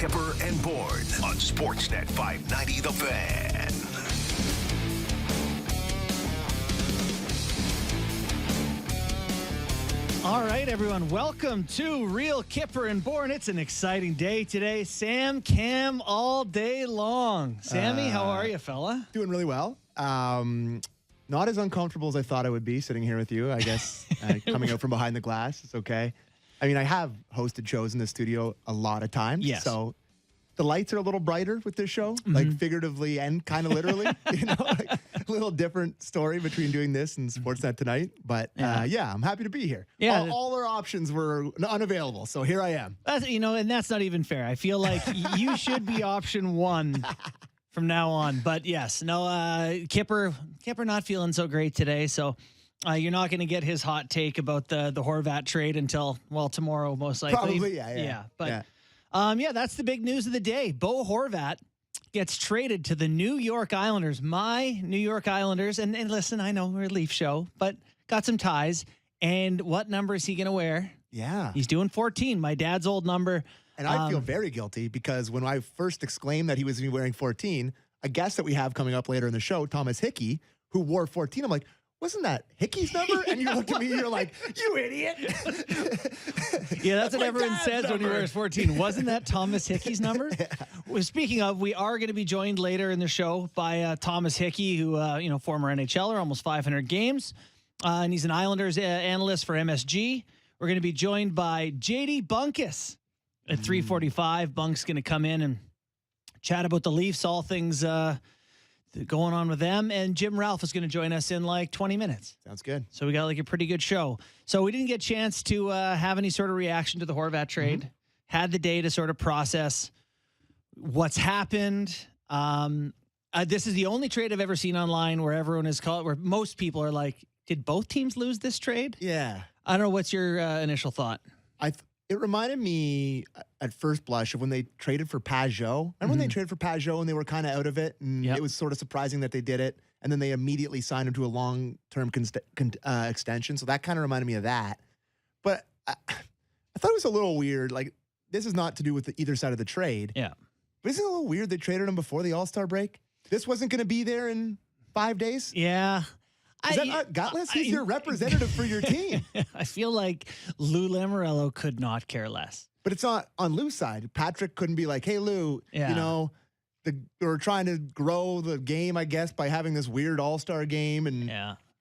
Kyper and Bourne on Sportsnet 590 The Fan. All right, everyone. Welcome to Real Kyper and Bourne. It's an exciting day today. Sam Cam all day long. Sammy, how are you, fella? Doing really well. Not as uncomfortable as I thought I would be sitting here with you, I guess. Coming out from behind the glass, it's okay. I mean, I have hosted shows in the studio a lot of times. Yes. So the lights are a little brighter with this show, like figuratively and kind of literally. Like a little different story between doing this and Sportsnet tonight. But yeah, I'm happy to be here. Yeah. All our options were unavailable, so here I am. And that's not even fair. I feel like you should be option one from now on. But yes, no, Kyper not feeling so great today. So you're not going to get his hot take about the Horvat trade until, well, tomorrow, most likely. Probably, yeah. But that's the big news of the day. Bo Horvat gets traded to the New York Islanders, my New York Islanders. And listen, I know we're a Leaf show, but got some ties. And what number is he going to wear? Yeah. He's doing 14, my dad's old number. And I feel very guilty because when I first exclaimed that he was wearing 14, a guest that we have coming up later in the show, Thomas Hickey, who wore 14, I'm like, wasn't that Hickey's number? And you look at me, you're like, you idiot. Yeah, that's what everyone says when he wears 14. Wasn't that Thomas Hickey's number? Yeah. Well, speaking of, we are going to be joined later in the show by Thomas Hickey, who, former NHLer, almost 500 games. And he's an Islanders analyst for MSG. We're going to be joined by JD Bunkus at 3:45. Bunk's going to come in and chat about the Leafs, all things going on with them. And Jim Ralph is going to join us in like 20 minutes. Sounds good. So we got like a pretty good show. So we didn't get a chance to have any sort of reaction to the Horvat trade. Had the day to sort of process what's happened. This is the only trade I've ever seen online where everyone is where most people are like, did both teams lose this trade? Yeah. I don't know. What's your initial thought? It reminded me at first blush of when they traded for Pajot. Remember when they traded for Pajot and they were kind of out of it? And it was sort of surprising that they did it. And then they immediately signed him to a long-term extension. So that kind of reminded me of that. But I thought it was a little weird. Like, this is not to do with either side of the trade. Yeah. But isn't it a little weird they traded him before the All-Star break? This wasn't going to be there in 5 days? Yeah. Is that not gutless? He's your representative for your team. I feel like Lou Lamoriello could not care less. But it's not on Lou's side. Patrick couldn't be like, hey, Lou, we're trying to grow the game, I guess, by having this weird all-star game. And,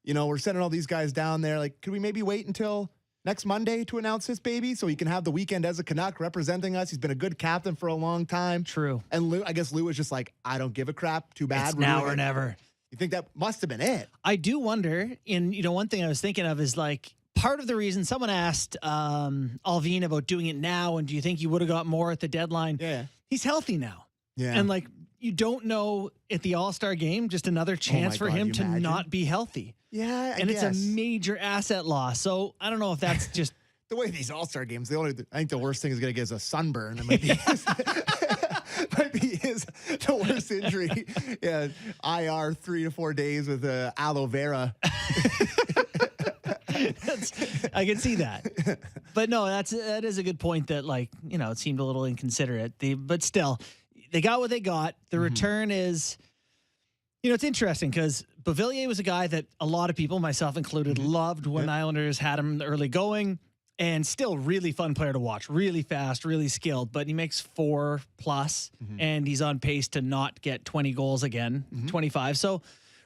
we're sending all these guys down there. Like, could we maybe wait until next Monday to announce this baby so he can have the weekend as a Canuck representing us? He's been a good captain for a long time. True. And I guess Lou was just like, I don't give a crap. Too bad. It's now or never. You think that must have been it? I do wonder, one thing I was thinking of is like part of the reason someone asked Alvin about doing it now, and do you think you would have got more at the deadline? Yeah. He's healthy now. Yeah. And like, you don't know at the All-Star game, just another chance for him to not be healthy. Yeah, and it's a major asset loss. So I don't know if that's just the way these All-Star games, I think the worst thing is going to get is a sunburn. It might be the worst injury. Yeah, IR 3 to 4 days with aloe vera. I can see that. But no, that is a good point that, like, it seemed a little inconsiderate. But still, they got what they got. The return is, it's interesting because Beauvillier was a guy that a lot of people, myself included, loved when Islanders had him in the early going. And still really fun player to watch, really fast, really skilled, but he makes 4+, and he's on pace to not get 20 goals again, 25. So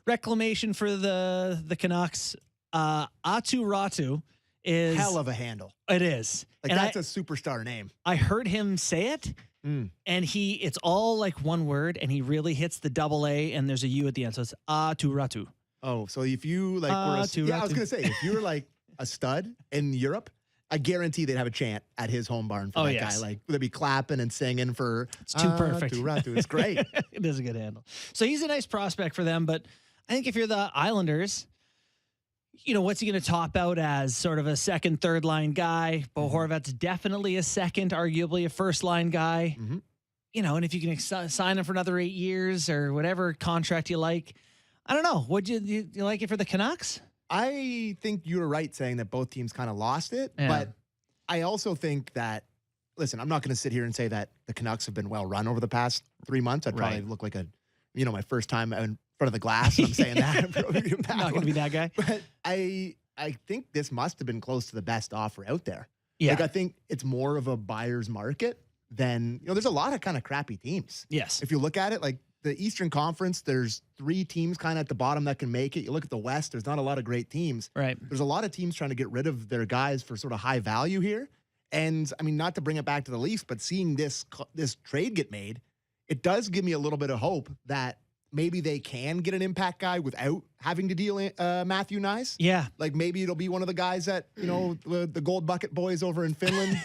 reclamation for the Canucks. Atu Ratu is hell of a handle. It is. Like, and that's a superstar name. I heard him say it, and it's all like one word, and he really hits the double A, and there's a U at the end. So it's Atu Ratu. Oh, so if you like were I was going to say, if you were like a stud in Europe, I guarantee they'd have a chant at his home barn for that guy. Like, they'd be clapping and singing for it's too perfect. It's great. It is a good handle. So he's a nice prospect for them, but I think if you're the Islanders, what's he going to top out as? Sort of a second, third line guy. Bo Horvat's definitely a second, arguably a first line guy. And if you can sign him for another 8 years or whatever contract you like, I don't know. Would you like it for the Canucks? I think you were right saying that both teams kind of lost it, but I also think that listen, I'm not going to sit here and say that the Canucks have been well run over the past 3 months. I'd probably look like my first time in front of the glass, and I'm saying that. I'm not going to be that guy. But I think this must have been close to the best offer out there. Yeah. Like, I think it's more of a buyer's market than, there's a lot of kind of crappy teams. Yes. If you look at it, like the Eastern Conference, there's 3 teams kind of at the bottom that can make it. You look at the West, there's not a lot of great teams. Right. There's a lot of teams trying to get rid of their guys for sort of high value here. And I mean, not to bring it back to the Leafs, but seeing this trade get made, it does give me a little bit of hope that maybe they can get an impact guy without having to deal Matthew Nyes. Yeah. Like maybe it'll be one of the guys that, the Gold Bucket boys over in Finland,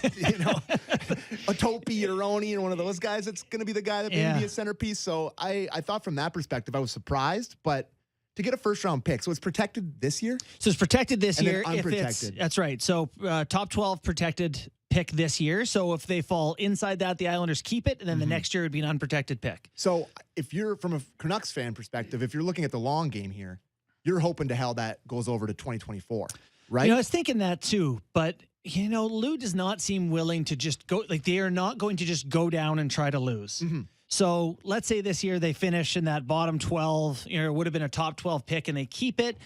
a Topi or Roni and one of those guys that's going to be the guy that may be a centerpiece. So I thought from that perspective, I was surprised, but to get a first round pick. So it's protected this year? So it's protected this year. Unprotected. That's right. So top 12 protected pick this year. So if they fall inside that, the Islanders keep it, and then the next year would be an unprotected pick. So if you're from a Canucks fan perspective, if you're looking at the long game here, you're hoping to hell that goes over to 2024, right? I was thinking that too, but Lou does not seem willing to just go, like they are not going to just go down and try to lose. Mm-hmm. So let's say this year they finish in that bottom 12, it would have been a top 12 pick and they keep it.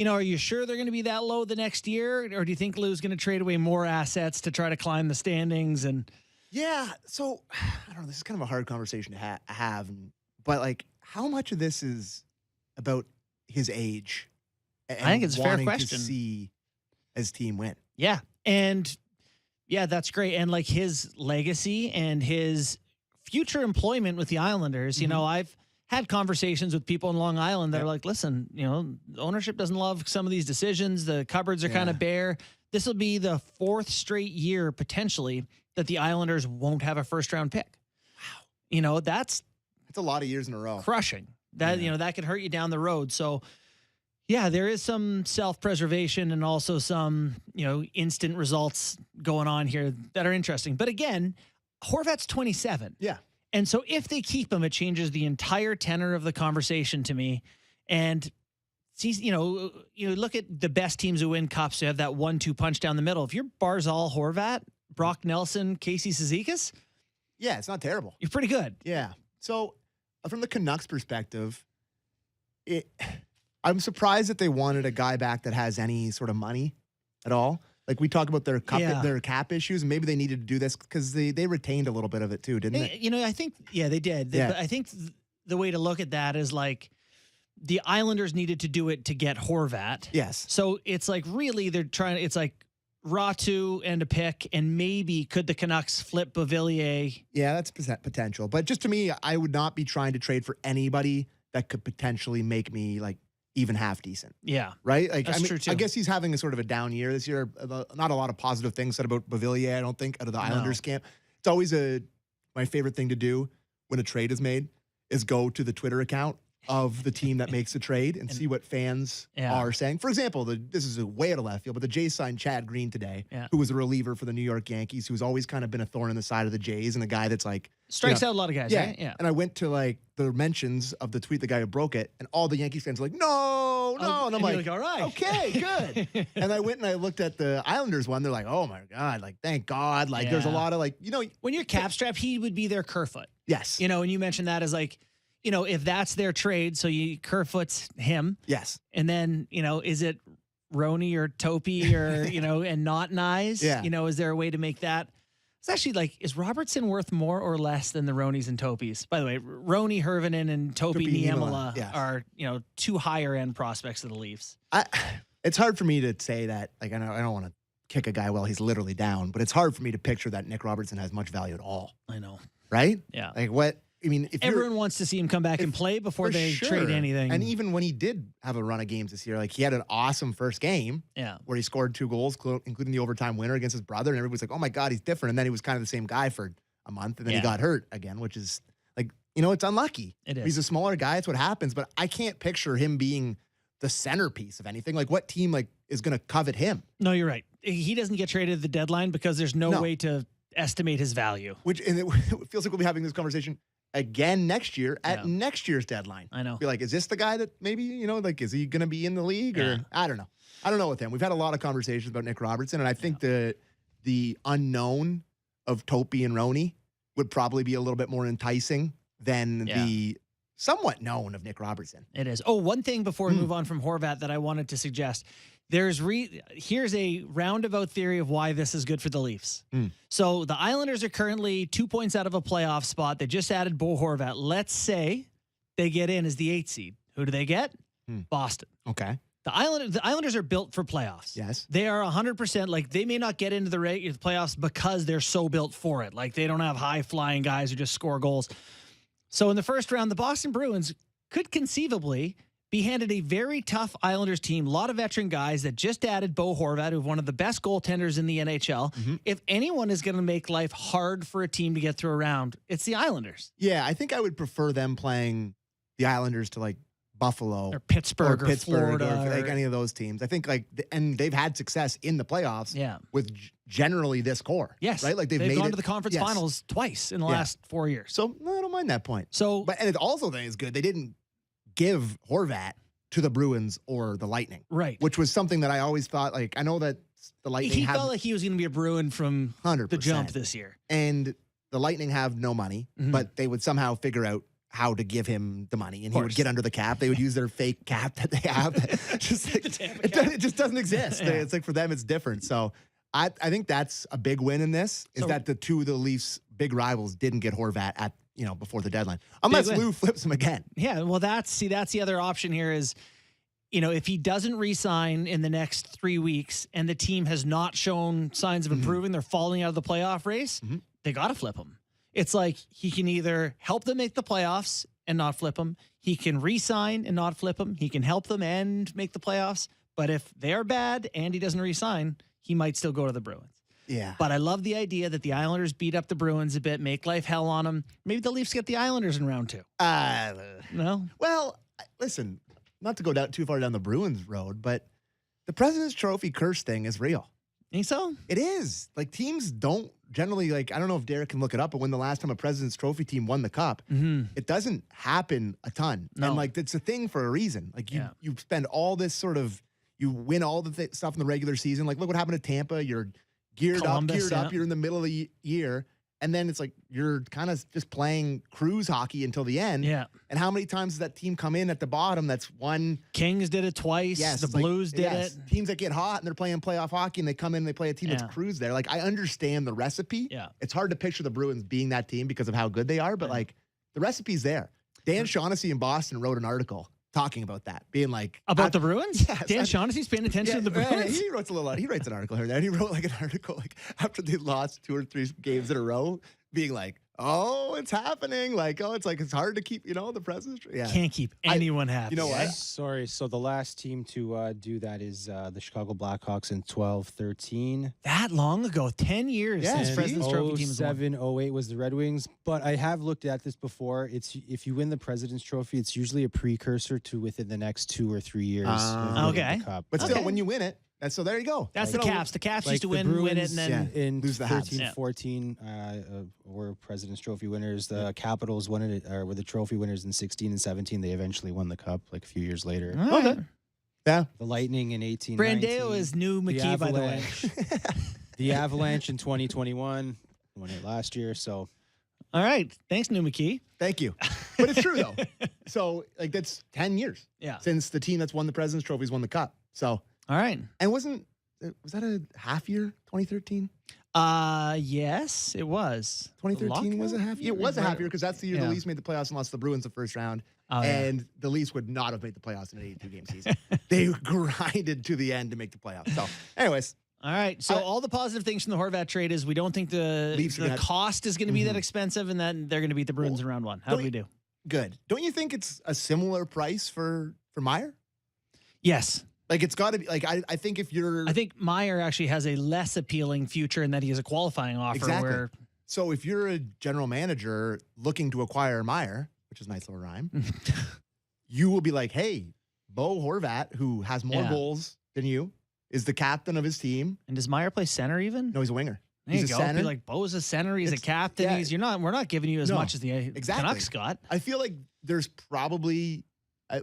Are you sure they're going to be that low the next year? Or do you think Lou's going to trade away more assets to try to climb the standings? And yeah, so I don't know. This is kind of a hard conversation to have. But like, how much of this is about his age? And I think it's a fair question. To see his team win. Yeah. And yeah, that's great. And like his legacy and his future employment with the Islanders, I've had conversations with people in Long Island that are like, listen, the ownership doesn't love some of these decisions. The cupboards are kind of bare. This will be the 4th straight year potentially that the Islanders won't have a first round pick. Wow. That's a lot of years in a row. Crushing. That, that could hurt you down the road. So yeah, there is some self-preservation and also some, instant results going on here that are interesting. But again, Horvat's 27. Yeah. And so if they keep him, it changes the entire tenor of the conversation to me. And you look at the best teams who win cups who have that 1-2 punch down the middle. If you're Barzal, Horvat, Brock Nelson, Casey Cizikas, yeah, it's not terrible. You're pretty good. Yeah. So from the Canucks perspective, I'm surprised that they wanted a guy back that has any sort of money at all. Like we talk about their cap issues, and maybe they needed to do this because they retained a little bit of it too, didn't they? I think they did. But I think the way to look at that is like the Islanders needed to do it to get Horvat. Yes. So it's like really they're trying. It's like Ratu and a pick, and maybe could the Canucks flip Beauvillier? Yeah, that's potential. But just to me, I would not be trying to trade for anybody that could potentially make me like even half decent. Yeah. Right? Like, that's true too. I guess he's having a sort of a down year this year. Not a lot of positive things said about Beauvillier, I don't think, out of the Islanders camp. It's always my favorite thing to do when a trade is made is go to the Twitter account of the team that makes the trade and see what fans are saying. For example, this is a way out of left field, but the Jays signed Chad Green today, who was a reliever for the New York Yankees, who's always kind of been a thorn in the side of the Jays and a guy that's like strikes out a lot of guys, right? Yeah. And I went to like the mentions of the tweet, the guy who broke it, and all the Yankees fans were like, no. And I'm like, all right. Okay, good. And I went and I looked at the Islanders one. They're like, oh my God, like, thank God. Like, there's a lot of like, when you're cap strapped, he would be their Kerfoot. Yes. And you mentioned that as like, if that's their trade, so Kerfoot's him. Yes. And then, is it Roni or Topi or, and not Nyes? Yeah. Is there a way to make that? It's actually like, is Robertson worth more or less than the Ronis and Topis? By the way, Roni Hirvonen and Topi Niemela are, 2 higher end prospects of the Leafs. It's hard for me to say that. Like, I don't want to kick a guy while he's literally down, but it's hard for me to picture that Nick Robertson has much value at all. I know. Right? Yeah. Like what? I mean, if everyone wants to see him come back and play before they trade anything. And even when he did have a run of games this year, like he had an awesome first game where he scored 2 goals, including the overtime winner against his brother. And everybody's like, oh my God, he's different. And then he was kind of the same guy for a month. And then he got hurt again, which is like, it's unlucky. It is. He's a smaller guy. It's what happens. But I can't picture him being the centerpiece of anything. Like what team is going to covet him? No, you're right. He doesn't get traded at the deadline because there's no way to estimate his value. And it feels like we'll be having this conversation again next year at next year's deadline. I know. Be like, is this the guy that maybe, like, is he going to be in the league? Or I don't know. I don't know with him. We've had a lot of conversations about Nick Robertson, and I think the unknown of Topi and Roney would probably be a little bit more enticing than the somewhat known of Nick Robertson. It is. Oh, one thing before we move on from Horvat that I wanted to suggest. Here's a roundabout theory of why this is good for the Leafs. So the Islanders are currently 2 points out of a playoff spot. They just added Bo Horvat. Let's say they get in as the 8th seed. Who do they get? Boston. Okay. The Islanders are built for playoffs. Yes. They are 100%. Like, they may not get into the playoffs because they're so built for it. Like, they don't have high-flying guys who just score goals. So in the first round, the Boston Bruins could conceivably be handed a very tough Islanders team. A lot of veteran guys that just added Bo Horvat, who's one of the best goaltenders in the NHL. If anyone is going to make life hard for a team to get through a round, it's the Islanders. Yeah, I think I would prefer them playing the Islanders to like Buffalo or Pittsburgh or Florida or like any of those teams. I think and they've had success in the playoffs with generally this core. Yes. Right? Like they've gone to the conference finals twice in the last 4 years. So no, I don't mind that point. So, and it also think is good. They didn't give Horvat to the Bruins or the Lightning. Right. Which was something that I always thought, like, I know that the Lightning felt like he was going to be a Bruin from 100%. the jump this year. And the Lightning have no money, but they would somehow figure out how to give him the money, and he would get under the cap. They would use their fake cap that they have. It just doesn't exist. It's like for them, it's different. So I think that's a big win in this, is that the two of the Leafs' big rivals didn't get Horvat at before the deadline, unless Lou flips him again. Yeah, well, that's the other option here is, if he doesn't re-sign in the next 3 weeks and the team has not shown signs of improving, they're falling out of the playoff race, they got to flip him. It's like he can either help them make the playoffs and not flip them. He can re-sign and not flip them. He can help them and make the playoffs. But if they're bad and he doesn't re-sign, he might still go to the Bruins. Yeah. But I love the idea that the Islanders beat up the Bruins a bit, make life hell on them. Maybe the Leafs get the Islanders in round 2. No? Well, listen, not to go too far down the Bruins road, but the President's Trophy curse thing is real. Think so? It is. Like, teams don't generally, like, I don't know if Derek can look it up, but when the last time a President's Trophy team won the cup, it doesn't happen a ton. No. And, like, it's a thing for a reason. Like, you spend all this you win all the stuff in the regular season. Like, look what happened to Tampa. You're geared up. You're in the middle of the year. And then it's like you're kind of just playing cruise hockey until the end. Yeah. And how many times does that team come in at the bottom that's won? Kings did it twice. Yes, the Blues did it. Teams that get hot and they're playing playoff hockey and they come in and they play a team that's cruised there. Like, I understand the recipe. Yeah. It's hard to picture the Bruins being that team because of how good they are, but like the recipe's there. Dan Shaughnessy in Boston wrote an article talking about that, being like about the Bruins. Yes, Dan Shaughnessy's paying attention to the Bruins. He writes a lot. He writes an article here and there. And he wrote like an article like after they lost 2 or 3 games in a row, being like, "Oh, it's happening!" Like, "Oh, it's hard to keep the presence." Yeah, can't keep anyone happy. You know what? Sorry. So the last team to do that is the Chicago Blackhawks in 12-13. That long ago, 10 years since And President's Trophy team was won. 07-08 was the Red Wings. But I have looked at this before. It's if you win the President's Trophy, it's usually a precursor to within the next 2 or 3 years. Of winning the cup. But still, when you win it. And so there you go. That's the Caps. The Caps used to win it, and then in lose the Habs. 13-14 were President's Trophy winners. The Capitals won it, or were the trophy winners in 16 and 17. They eventually won the cup like a few years later. Okay. Yeah. The Lightning in 18. Brandeo is new McKee, by the way. The Avalanche in 2021 won it last year. So, all right. Thanks, New McKee. Thank you. But it's true though. So like that's 10 years. Yeah. Since the team that's won the President's Trophies won the cup. So. All right. And was that a half year, 2013? Yes, it was. 2013 was a half year. It was a half year because that's the year the Leafs made the playoffs and lost the Bruins the first round. And the Leafs would not have made the playoffs in an 82-game season. They grinded to the end to make the playoffs. So, anyways. All right. So all the positive things from the Horvat trade is we don't think the cost is going to be that expensive, and then they're going to beat the Bruins in round 1. How do we do? Good. Don't you think it's a similar price for Meyer? Yes. Like, it's got to be, like, I think if you're... I think Meyer actually has a less appealing future in that he has a qualifying offer. Exactly. So if you're a general manager looking to acquire Meyer, which is a nice little rhyme, you will be like, hey, Bo Horvat, who has more goals than you, is the captain of his team. And does Meyer play center even? No, he's a winger. There He's you a go. center. Be like, Bo's a center. He's a captain. We're not giving you as much as the Canucks got. I feel like there's probably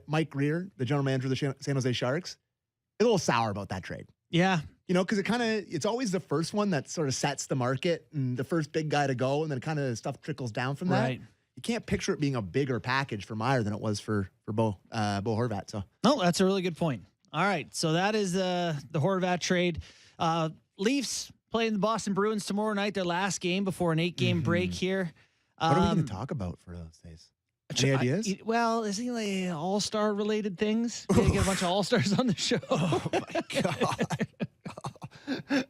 Mike Greer, the general manager of the San Jose Sharks, a little sour about that trade. Yeah. You know, because it's always the first one that sort of sets the market and the first big guy to go, and then kind of stuff trickles down from that. Right. You can't picture it being a bigger package for Meyer than it was for Bo Horvat. So No, that's a really good point. All right, so that is the Horvat trade. Leafs playing the Boston Bruins tomorrow night, their last game before an 8-game break here. what are we going to talk about for those days? Any ideas? Well, is he like all-star related things? We're gonna get a bunch of all-stars on the show. Oh my God.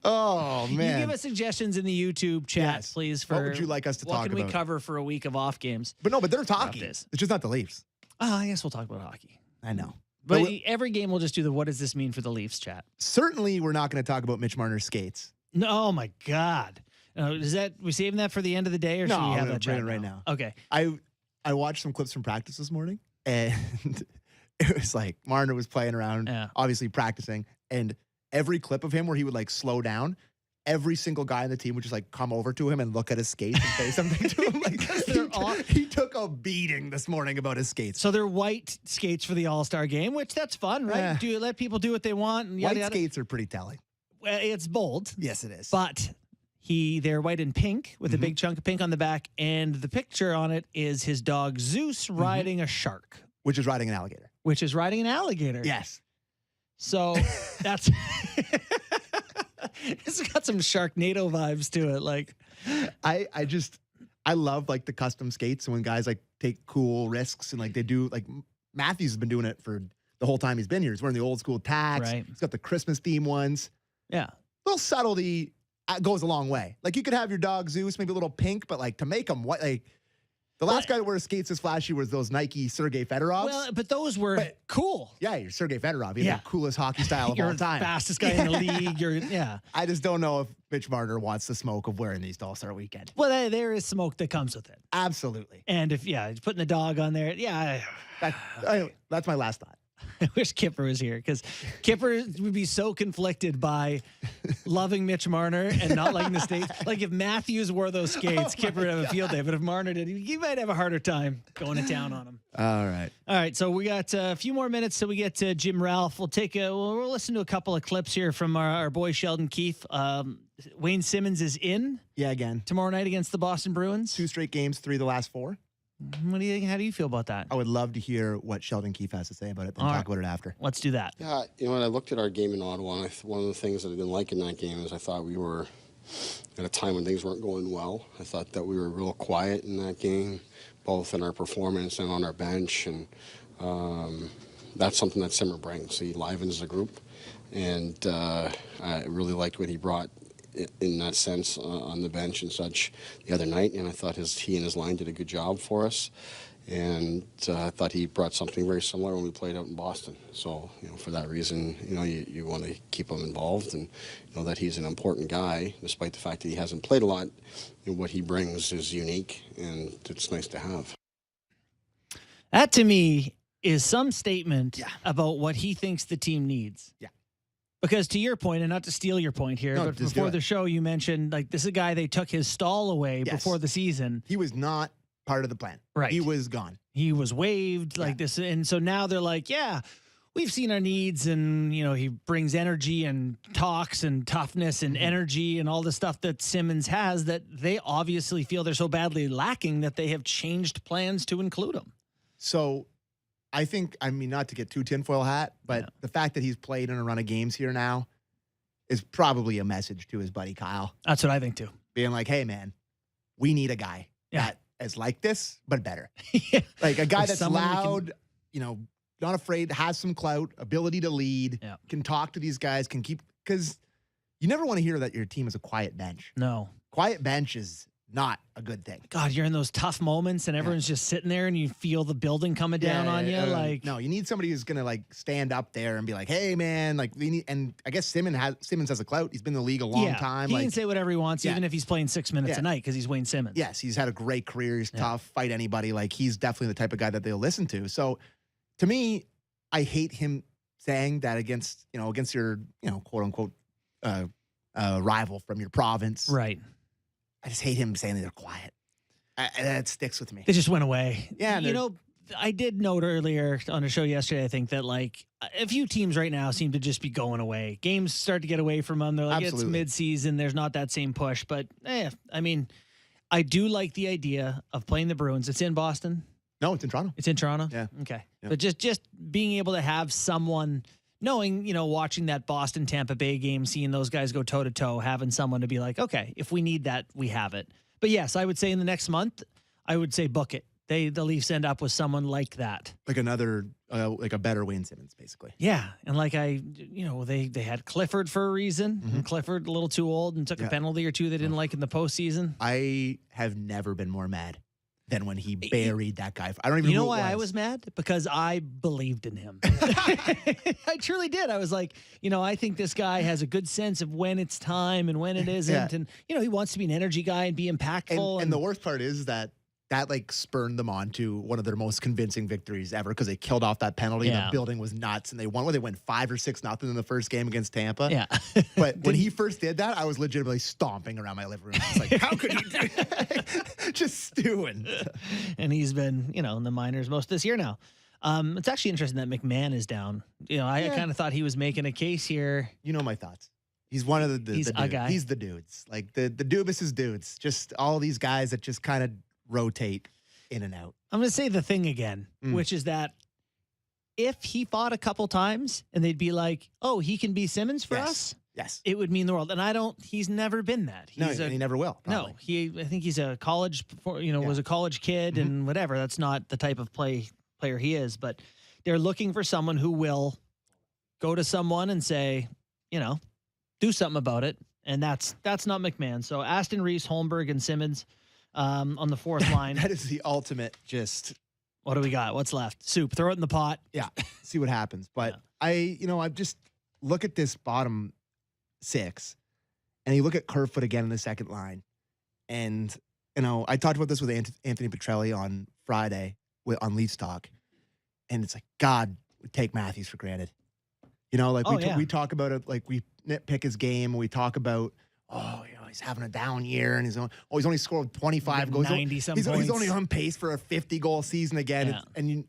Oh man. You give us suggestions in the YouTube chat, Yes. please. For What would you like us to talk What can we about? cover for a week of off games? But they're talking. this. It's just not the Leafs. Oh, I guess we'll talk about hockey. I know. But every game we'll just do the what does this mean for the Leafs chat. Certainly we're not going to talk about Mitch Marner's skates. No, oh my God. Is that we saving that for the end of the day, or should we have that chat right now? Okay. I watched some clips from practice this morning, and it was like Marner was playing around, obviously practicing, and every clip of him where he would like slow down, every single guy on the team would just like come over to him and look at his skates and say something to him. Like he took a beating this morning about his skates. So they're white skates for the All-Star game, which that's fun, right? Yeah. Do you let people do what they want? And yada, White yada? skates are pretty telling. Well, it's bold. Yes, it is. But they're white and pink with a big chunk of pink on the back, and the picture on it is his dog Zeus riding a shark, Which is riding an alligator. which is riding an alligator. Yes. So that's it's got some Sharknado vibes to it. Like I love like the custom skates and when guys like take cool risks and like they do like Matthews has been doing it for the whole time he's been here. He's wearing the old school tacks. Right. He's got the Christmas theme ones. Yeah. Little subtlety goes a long way. Like you could have your dog Zeus, maybe a little pink, but like to make them white, like the last guy that wears skates this flashy was those Nike Sergei Fedorovs. Well, but those were cool. Yeah, you're Sergei Fedorov. You're the coolest hockey style of You're all time. the fastest guy in the league. I just don't know if Mitch Marner wants the smoke of wearing these to All-Star Weekend. Well, there is smoke that comes with it. Absolutely. And if he's putting the dog on there, That's my last thought. I wish Kyper was here because Kyper would be so conflicted by loving Mitch Marner and not liking the skates. Like if Matthews wore those skates, Kyper would have a field day. But if Marner did, he might have a harder time going to town on him. All right. All right. So we got a few more minutes till we get to Jim Ralph. We'll listen to a couple of clips here from our boy Sheldon Keefe. Wayne Simmons is in. Yeah, again. Tomorrow night against the Boston Bruins. 2 straight games, 3 of the last 4. What do you think? How do you feel about that? I would love to hear what Sheldon Keefe has to say about it, then talk about it after. Let's do that. Yeah, when I looked at our game in Ottawa, one of the things that I didn't like in that game is I thought we were at a time when things weren't going well. I thought that we were real quiet in that game, both in our performance and on our bench, and that's something that Simmer brings. He livens the group, and I really liked what he brought in that sense on the bench and such the other night, and I thought he and his line did a good job for us, and I thought he brought something very similar when we played out in Boston. So for that reason, you want to keep him involved and know that he's an important guy, despite the fact that he hasn't played a lot. What he brings is unique, and it's nice to have. That to me is some statement about what he thinks the team needs. Yeah. Because to your point, and not to steal your point here, but before the show you mentioned like this is a guy they took his stall away before the season. He was not part of the plan. Right. He was gone. He was waived like this. And so now they're like, yeah, we've seen our needs, and he brings energy and talks and toughness and energy and all the stuff that Simmons has that they obviously feel they're so badly lacking that they have changed plans to include him. So I think, not to get too tinfoil hat, but the fact that he's played in a run of games here now is probably a message to his buddy Kyle. That's what I think too. Being like, hey, man, we need a guy that is like this, but better. Like a guy Like that's loud, not afraid, has some clout, ability to lead, can talk to these guys, can keep, because you never want to hear that your team is a quiet bench. No. Quiet bench is not a good thing. God, you're in those tough moments and everyone's just sitting there and you feel the building coming down on you. No, you need somebody who's gonna like stand up there and be like, hey man, like we need, and I guess Simmons has a clout. He's been in the league a long time. He like, can say whatever he wants, even if he's playing 6 minutes a night because he's Wayne Simmons. Yes, he's had a great career. He's tough, fight anybody. Like he's definitely the type of guy that they'll listen to. So to me, I hate him saying that against your, quote unquote rival from your province. Right. I just hate him saying that they're quiet. That sticks with me. They just went away. Yeah. I did note earlier on a show yesterday, I think that like a few teams right now seem to just be going away. Games start to get away from them. They're like, Absolutely. it's mid-season. There's not that same push. But, I mean, I do like the idea of playing the Bruins. It's in Boston. No, it's in Toronto. It's in Toronto? Yeah. Okay. Yeah. But just being able to have someone, knowing, watching that Boston-Tampa Bay game, seeing those guys go toe-to-toe, having someone to be like, okay, if we need that, we have it. But yes, I would say in the next month, I would say book it. The Leafs end up with someone like that. Like another, like a better Wayne Simmons, basically. Yeah. And like they had Clifford for a reason. And Clifford a little too old and took a penalty or two they didn't like in the postseason. I have never been more mad than when he buried that guy. I don't even know who it why was. I was mad? Because I believed in him. I truly did. I was like, I think this guy has a good sense of when it's time and when it isn't. Yeah. And, he wants to be an energy guy and be impactful. And the worst part is that like spurned them on to one of their most convincing victories ever because they killed off that penalty. Yeah. The building was nuts, and they won. They went 5 or 6-0 in the first game against Tampa. Yeah. But when he first did that, I was legitimately stomping around my living room. I was like, how could he do that? Just stewing. And he's been, in the minors most of this year now. It's actually interesting that McMahon is down. I kind of thought he was making a case here. You know my thoughts. He's one of the He's a dudes. guy. He's the dudes. Like the Dubas is dudes. Just all these guys that just kind of rotate in and out. I'm going to say the thing again, which is that if he fought a couple times and they'd be like, oh, he can be Simmons for us, Yes. it would mean the world. And he's never been that. He's And he never will. Probably. No, I think he's a college, was a college kid and whatever. That's not the type of player he is, but they're looking for someone who will go to someone and say, do something about it. And that's not McMahon. So Aston Reese, Holmberg, and Simmons on the fourth line. That is the ultimate just, What do we got? What's left? Soup. Throw it in the pot. yeah, see what happens. But I just look at this bottom six and you look at Kerfoot again in the second line. And, I talked about this with Anthony Petrelli on Friday on Leafs Talk. And it's like, God, we take Matthews for granted. We talk about it, like we nitpick his game and we talk about, he's having a down year and he's only scored 25 goals. 90-some He's points. only on pace for a 50-goal season again. Yeah. And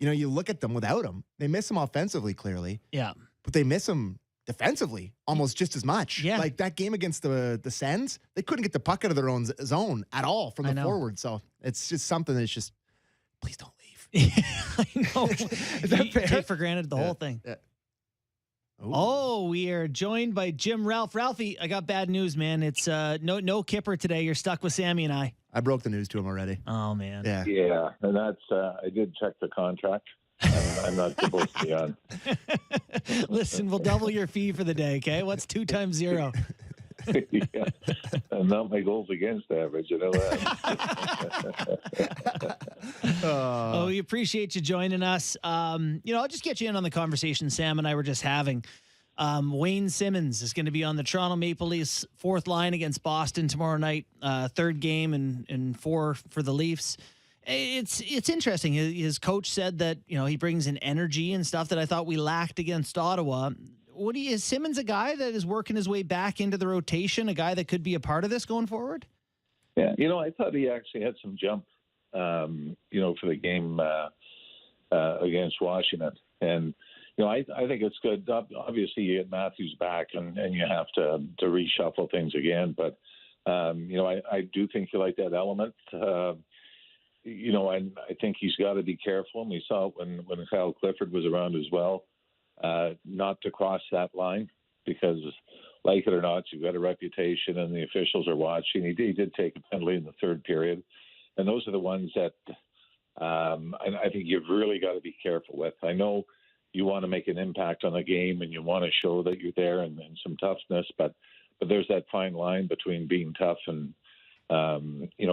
you look at them without him. They miss him offensively, clearly. Yeah. But they miss him defensively almost just as much. Yeah. Like that game against the Sens, they couldn't get the puck out of their own zone at all from the forward. So it's just something that's just, please don't leave. I know. Is that fair? Take for granted the whole thing. Yeah. Oh, we are joined by Jim Ralph. Ralphie, I got bad news, man. It's no Kipper today. You're stuck with Sammy and I. I broke the news to him already. Oh, man. Yeah. Yeah, and that's I did check the contract. I'm not supposed to be on. Listen, we'll double your fee for the day, okay? What's 2 times 0? Yeah, and not my goals against average. You know that. We appreciate you joining us. I'll just get you in on the conversation Sam and I were just having. Wayne Simmons is going to be on the Toronto Maple Leafs fourth line against Boston tomorrow night. Third game and 4 for the Leafs. It's interesting. His coach said that, he brings an energy and stuff that I thought we lacked against Ottawa. Is Simmons a guy that is working his way back into the rotation, a guy that could be a part of this going forward? Yeah, I thought he actually had some jump, for the game against Washington. And, I think it's good. Obviously, you get Matthews back and you have to reshuffle things again. But, I do think you like that element. And I think he's got to be careful. And we saw it when Kyle Clifford was around as well. Not to cross that line because, like it or not, you've got a reputation and the officials are watching. He did take a penalty in the third period. And those are the ones that I think you've really got to be careful with. I know you want to make an impact on the game and you want to show that you're there and some toughness, but there's that fine line between being tough and,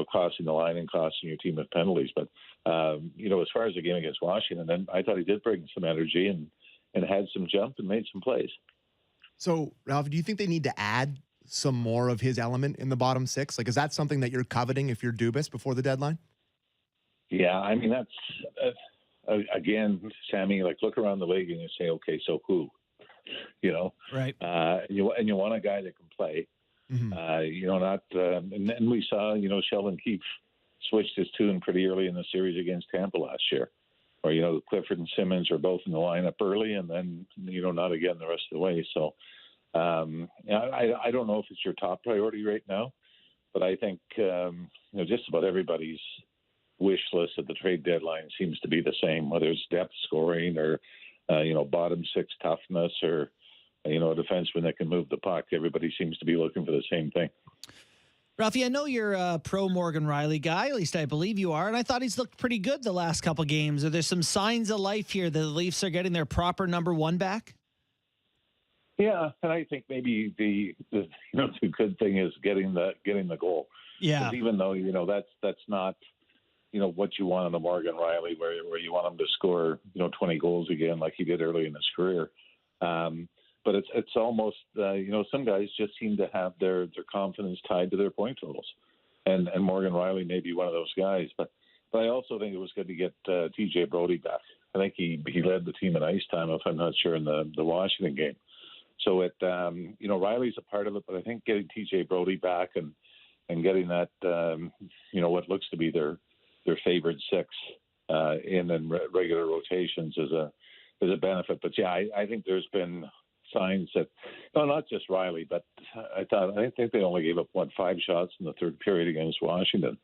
crossing the line and costing your team with penalties. But, as far as the game against Washington, then I thought he did bring some energy and had some jump and made some plays. So, Ralph, do you think they need to add some more of his element in the bottom six? Like, is that something that you're coveting if you're Dubas before the deadline? Yeah, I mean, that's, again, Sammy, like, look around the league and you say, okay, so who? Right. And you want a guy that can play. Mm-hmm. And we saw, Sheldon Keefe switched his tune pretty early in the series against Tampa last year. Or, Clifford and Simmons are both in the lineup early and then, not again the rest of the way. So I don't know if it's your top priority right now, but I think, just about everybody's wish list at the trade deadline seems to be the same, whether it's depth scoring or, bottom six toughness or, a defenseman that can move the puck. Everybody seems to be looking for the same thing. Ralphie, I know you're a pro Morgan Rielly guy, at least I believe you are, and I thought he's looked pretty good the last couple games. Are there some signs of life here that the Leafs are getting their proper number one back? Yeah, and I think maybe the good thing is getting the goal. Yeah. 'Cause even though that's not what you want in a Morgan Rielly, where you want him to score 20 goals again like he did early in his career. But it's almost some guys just seem to have their confidence tied to their point totals, and Morgan Rielly may be one of those guys. But I also think it was good to get TJ Brodie back. I think he led the team in ice time, if I'm not sure, in the Washington game. So Rielly's a part of it, but I think getting TJ Brodie back and getting that what looks to be their favorite six in regular rotations is a benefit. But yeah, I think there's been signs that, not just Rielly, but I think they only gave up 5 shots in the third period against Washington,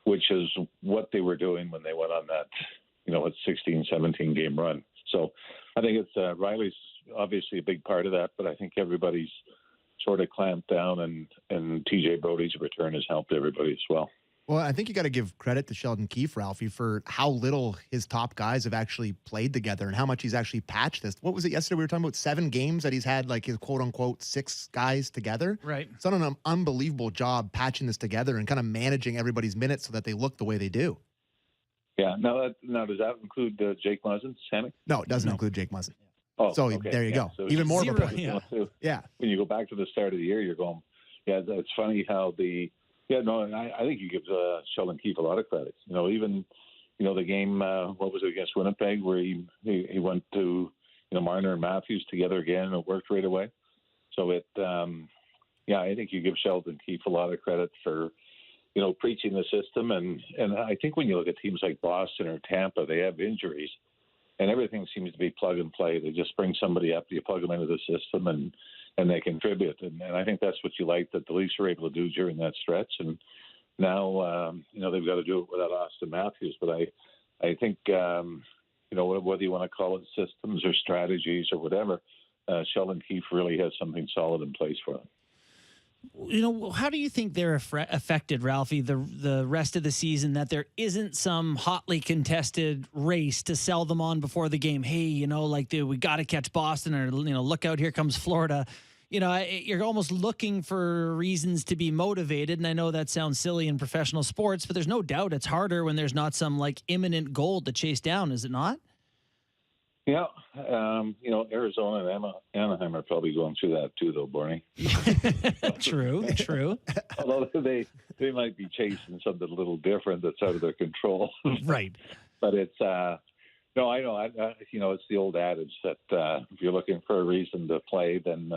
which is what they were doing when they went on that 16-17 game run. So I think it's Rielly's obviously a big part of that, but I think everybody's sort of clamped down, and TJ Brodie's return has helped everybody as well. Well, I think you got to give credit to Sheldon Keefe, Ralphie, for how little his top guys have actually played together and how much he's actually patched this. What was it yesterday? We were talking about 7 games that he's had like his quote unquote 6 guys together. Right. It's done an unbelievable job patching this together and kind of managing everybody's minutes so that they look the way they do. Yeah. Now does that include Jake Muzzin, Sammy? No, it doesn't include Jake Muzzin. Oh, so okay. there you go. So even more zero, of a point. yeah. Yeah. When you go back to the start of the year, you're going, it's funny how I think you give Sheldon Keefe a lot of credit. Even the game, what was it, against Winnipeg, where he went to Marner and Matthews together again, and it worked right away. So I think you give Sheldon Keefe a lot of credit for preaching the system, and I think when you look at teams like Boston or Tampa, they have injuries, and everything seems to be plug and play. They just bring somebody up, you plug them into the system, and they contribute. And I think that's what you like that the Leafs were able to do during that stretch. And now, they've got to do it without Austin Matthews. But I think, whether you want to call it systems or strategies or whatever, Sheldon Keefe really has something solid in place for them. How do you think they're affected, Ralphie, the rest of the season, that there isn't some hotly contested race to sell them on before the game? Hey, we got to catch Boston, or, look out, here comes Florida. You're almost looking for reasons to be motivated. And I know that sounds silly in professional sports, but there's no doubt it's harder when there's not some imminent goal to chase down, is it not? Yeah, Arizona and Anaheim are probably going through that too, though, Bourne. True. Although they might be chasing something a little different that's out of their control. Right. But it's I know. It's the old adage that if you're looking for a reason to play, then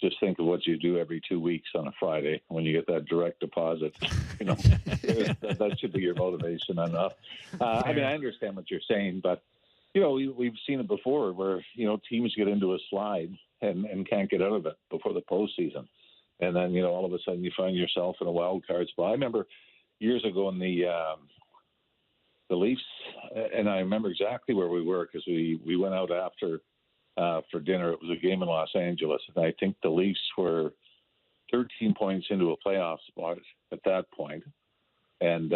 just think of what you do every 2 weeks on a Friday when you get that direct deposit. That should be your motivation enough. I understand what you're saying, but we've seen it before where, teams get into a slide and can't get out of it before the postseason. And then, all of a sudden you find yourself in a wild card spot. I remember years ago in the Leafs, and I remember exactly where we were because we went out after for dinner. It was a game in Los Angeles. And I think the Leafs were 13 points into a playoff spot at that point. And,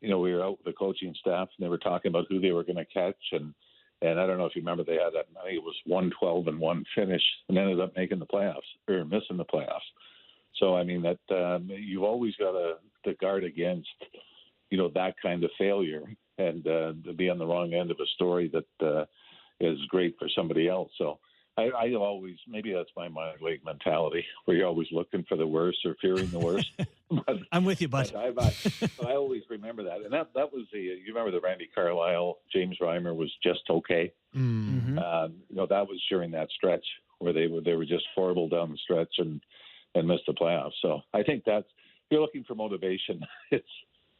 we were out with the coaching staff, and they were talking about who they were going to catch. And I don't know if you remember, they had that, I think it was 1-12-1 finish, and ended up making the playoffs or missing the playoffs. So, that you've always got to guard against, that kind of failure and to be on the wrong end of a story that is great for somebody else. So I always, maybe that's my minor league mentality, where you're always looking for the worst or fearing the worst. But, I'm with you, bud. But I always remember that. And that was you remember the Randy Carlyle, James Reimer was just okay. Mm-hmm. That was during that stretch where they were just horrible down the stretch and missed the playoffs. So I think if you're looking for motivation, it's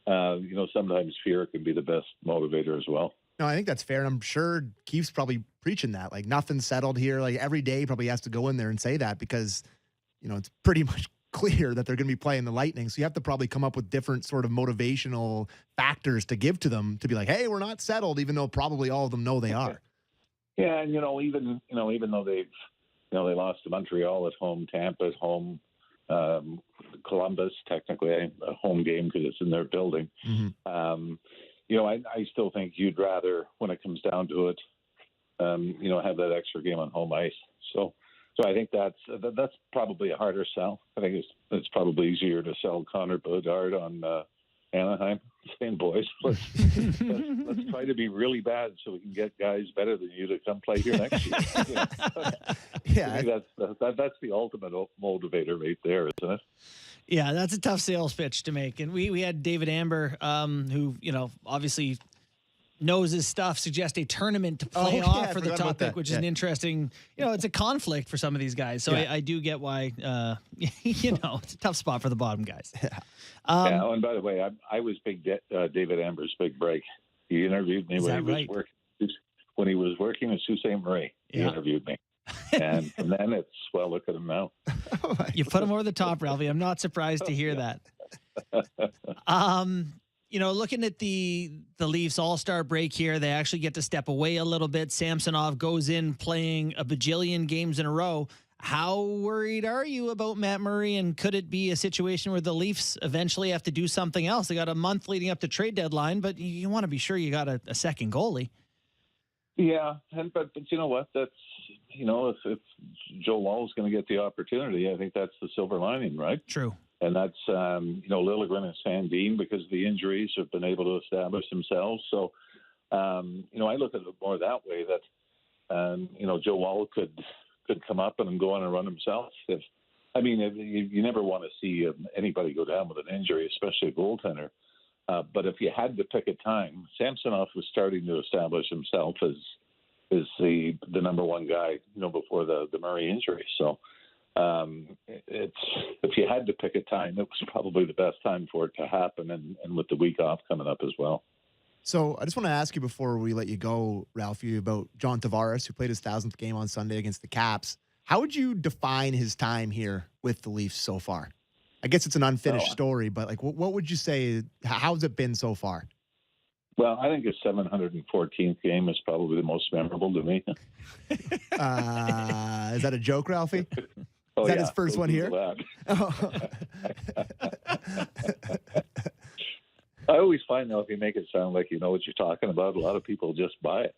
sometimes fear can be the best motivator as well. No, I think that's fair. And I'm sure Keefe's probably preaching that. Like, nothing's settled here. Like, every day he probably has to go in there and say that because, it's pretty much clear that they're going to be playing the Lightning. So you have to probably come up with different sort of motivational factors to give to them to be like, hey, we're not settled, even though probably all of them know they are. Yeah, and even though they've they lost to Montreal at home, Tampa at home, Columbus technically a home game because it's in their building. Mm-hmm. I still think you'd rather, when it comes down to it, have that extra game on home ice. So I think that's probably a harder sell. I think it's probably easier to sell Connor Bedard on Anaheim, saying, boys, let's try to be really bad so we can get guys better than you to come play here next year. Yeah, I think that's the ultimate motivator right there, isn't it? Yeah, that's a tough sales pitch to make. And we had David Amber, who obviously knows his stuff, suggest a tournament to play off for the topic, which is an interesting, it's a conflict for some of these guys. So I do get why, it's a tough spot for the bottom guys. And by the way, I was David Amber's big break. He interviewed me when he was working at Sault Ste. Marie. He interviewed me. And then look at him now. You put him over the top, Ralphie. I'm not surprised to hear that. Looking at the Leafs All-Star break here, they actually get to step away a little bit. Samsonov goes in playing a bajillion games in a row. How worried are you about Matt Murray, and could it be a situation where the Leafs eventually have to do something else? They got a month leading up to trade deadline, but you want to be sure you got a second goalie. Yeah, but you know what? That's if Joe Wall's going to get the opportunity, I think that's the silver lining, right? True. And that's, Liljegren and Sandin, because of the injuries, have been able to establish themselves. So, I look at it more that way, that, Joe Wall could come up and go on and run himself. You never want to see anybody go down with an injury, especially a goaltender. But if you had to pick a time, Samsonov was starting to establish himself as the number one guy, before the Murray injury. So, if you had to pick a time, it was probably the best time for it to happen, and with the week off coming up as well. So I just want to ask you before we let you go, Ralphie, about John Tavares, who played his 1,000th game on Sunday against the Caps. How would you define his time here with the Leafs so far? I guess it's an unfinished story, but what would you say? How's it been so far? Well, I think his 714th game is probably the most memorable to me. Is that a joke, Ralphie? Is that his first one here? I always find, though, if you make it sound like you know what you're talking about, a lot of people just buy it.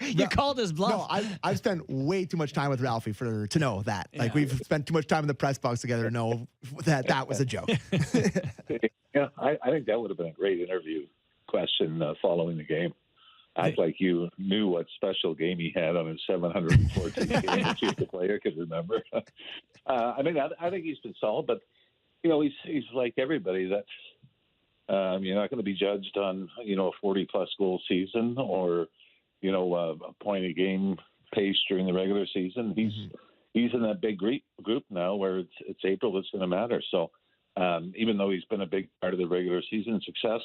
You called his bluff. No, I've spent way too much time with Ralphie to know that. Like, we've spent too much time in the press box together to know that was a joke. Yeah, I think that would have been a great interview question following the game. Act like you knew what special game he had on his 714th game that the player could remember. I think he's been solid, but he's like everybody. That you're not going to be judged on a 40-plus goal season or a point a game pace during the regular season. He's in that big group now where it's April that's going to matter. So even though he's been a big part of the regular season success,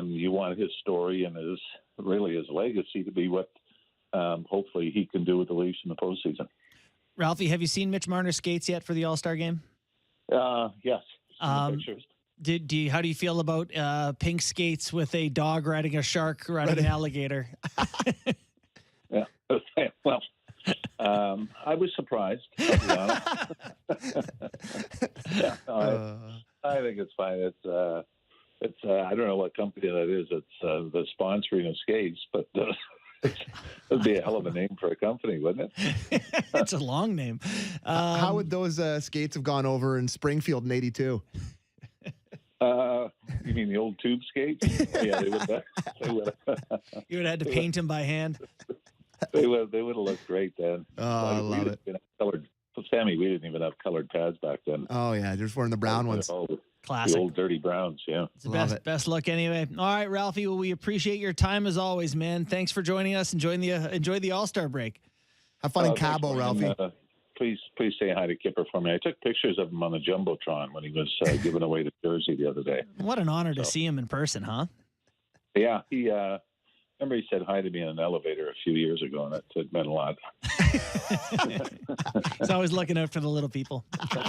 you want his story and his legacy to be what hopefully he can do with the Leafs in the postseason. Ralphie, have you seen Mitch Marner's skates yet for the All-Star game? Yes. Pictures. How do you feel about pink skates with a dog riding a shark riding an alligator? Yeah. Well, I was surprised. I'll be honest. I think it's fine. It's I don't know what company that is. It's the sponsoring of skates, but it'd be a hell of a name for a company, wouldn't it? It's a long name. How would those skates have gone over in Springfield in '82? You mean the old tube skates? Yeah, they would. You would have had to paint them by hand. They would have looked great then. Oh, I love it. Sammy, we didn't even have colored pads back then. Oh yeah, just wearing the brown ones. Classic. The old dirty browns, yeah. It's the best look anyway. All right, Ralphie, well, we appreciate your time as always, man. Thanks for joining us. Enjoy the All-Star break. Have fun in Cabo, Ralphie. please say hi to Kyper for me. I took pictures of him on the Jumbotron when he was giving away the jersey the other day. What an honor to see him in person, huh? Yeah, he remember he said hi to me in an elevator a few years ago, and that meant a lot. He's always looking out for the little people. All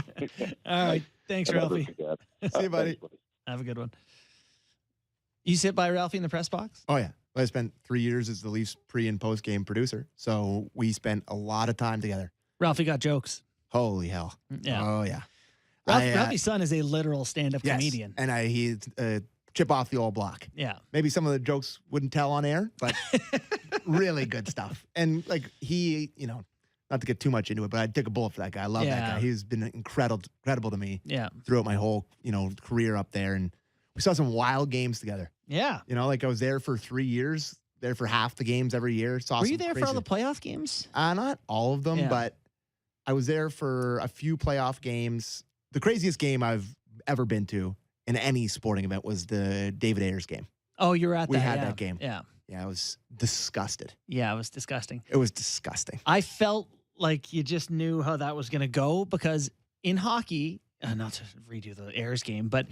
right. Thanks, Ralphie. See you, buddy. Have a good one. You sit by Ralphie in the press box? Oh, yeah. I spent 3 years as the Leafs pre- and post-game producer, so we spent a lot of time together. Ralphie got jokes. Holy hell. Yeah. Oh, yeah. Ralphie's son is a literal stand-up yes, comedian. and he's chip off the old block. Yeah. Maybe some of the jokes wouldn't tell on air, but really good stuff. And, like, he, not to get too much into it, but I'd take a bullet for that guy. I love that guy. He's been incredible to me throughout my whole, career up there. And we saw some wild games together. Yeah. Like I was there for 3 years, there for half the games every year. Were you there for all the playoff games? Not all of them, Yeah. but I was there for a few playoff games. The craziest game I've ever been to in any sporting event was the David Ayers game. Oh, you were at that. We had yeah. that game. Yeah. Yeah, I was disgusted. Yeah, it was disgusting. It was disgusting. I felt like you just knew how that was going to go because in hockey, not to redo the Ayers game, but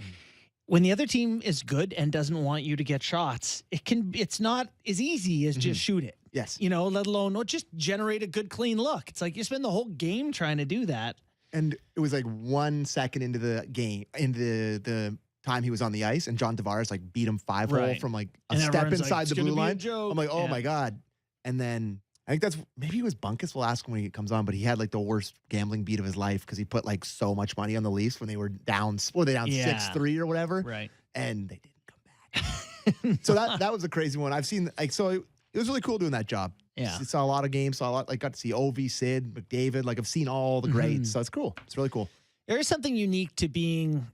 when the other team is good and doesn't want you to get shots, it's not as easy as just shoot it. Yes. Let alone just generate a good, clean look. It's like you spend the whole game trying to do that. And it was like 1 second into the game, in the time he was on the ice, and John Tavares beat him 5-hole from a And step everyone's inside "It's the gonna blue be a line. joke." I'm like, oh Yeah. my God. And then I think maybe it was Bunkus. We'll ask him when he comes on, but he had the worst gambling beat of his life because he put so much money on the Leafs when they were down. Were they down 6-3 or whatever? Right. And they didn't come back. So that was a crazy one. I've seen so it was really cool doing that job. Yeah. Saw a lot of games. Saw a lot. Got to see Ovi, Sid, McDavid. I've seen all the greats. So it's cool. It's really cool. There is something unique to being,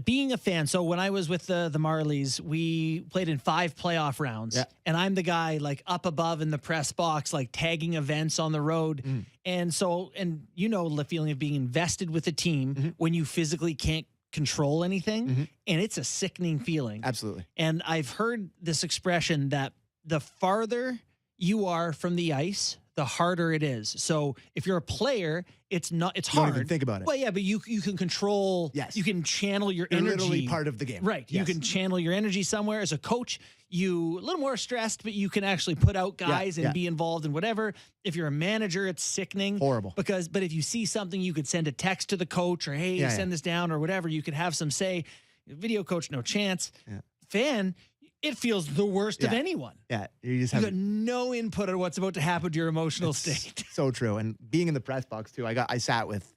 being a fan. So when I was with the Marlies, we played in 5 playoff rounds, and I'm the guy up above in the press box, tagging events on the road. And so, the feeling of being invested with a team when you physically can't control anything, and it's a sickening feeling. Absolutely. And I've heard this expression that the farther you are from the ice, the harder it is. So if you're a player, it's hard. Don't even think about it. Well, yeah, but you can control. Yes. You can channel your You're energy. literally part of the game. Right. Yes. You can channel your energy somewhere. As a coach, you a little more stressed, but you can actually put out guys and be involved in whatever. If you're a manager, it's sickening. Horrible. But if you see something, you could send a text to the coach or, hey, send this down or whatever. You could have some say. Video coach, no chance. Yeah. Fan, it feels the worst of anyone. Yeah. You just You have got no input on what's about to happen to your emotional state. So true. And being in the press box too, I sat with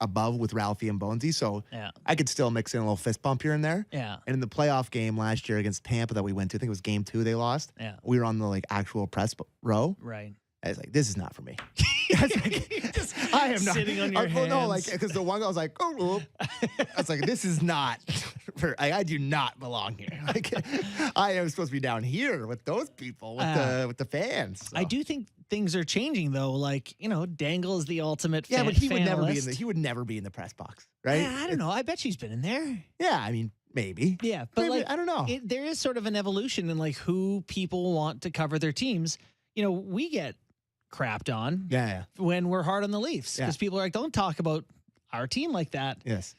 above with Ralphie and Bonesy, so I could still mix in a little fist bump here and there. Yeah. And in the playoff game last year against Tampa that we went to, I think it was game 2 they lost. Yeah. We were on the actual press row. Right. I was like, this is not for me. I am not sitting on your hands. No, because the one guy was like, oh, I was like, this is not. I do not belong here. I am supposed to be down here with those people, with the fans. So. I do think things are changing though. Dangle is the ultimate. Yeah, but he would fanalist. he would never be in the press box, right? I don't know. I bet she's been in there. Yeah, I mean, maybe. Yeah, but maybe, I don't know. There is sort of an evolution in who people want to cover their teams. We get crapped on when we're hard on the Leafs because people are like, don't talk about our team like that. Yes.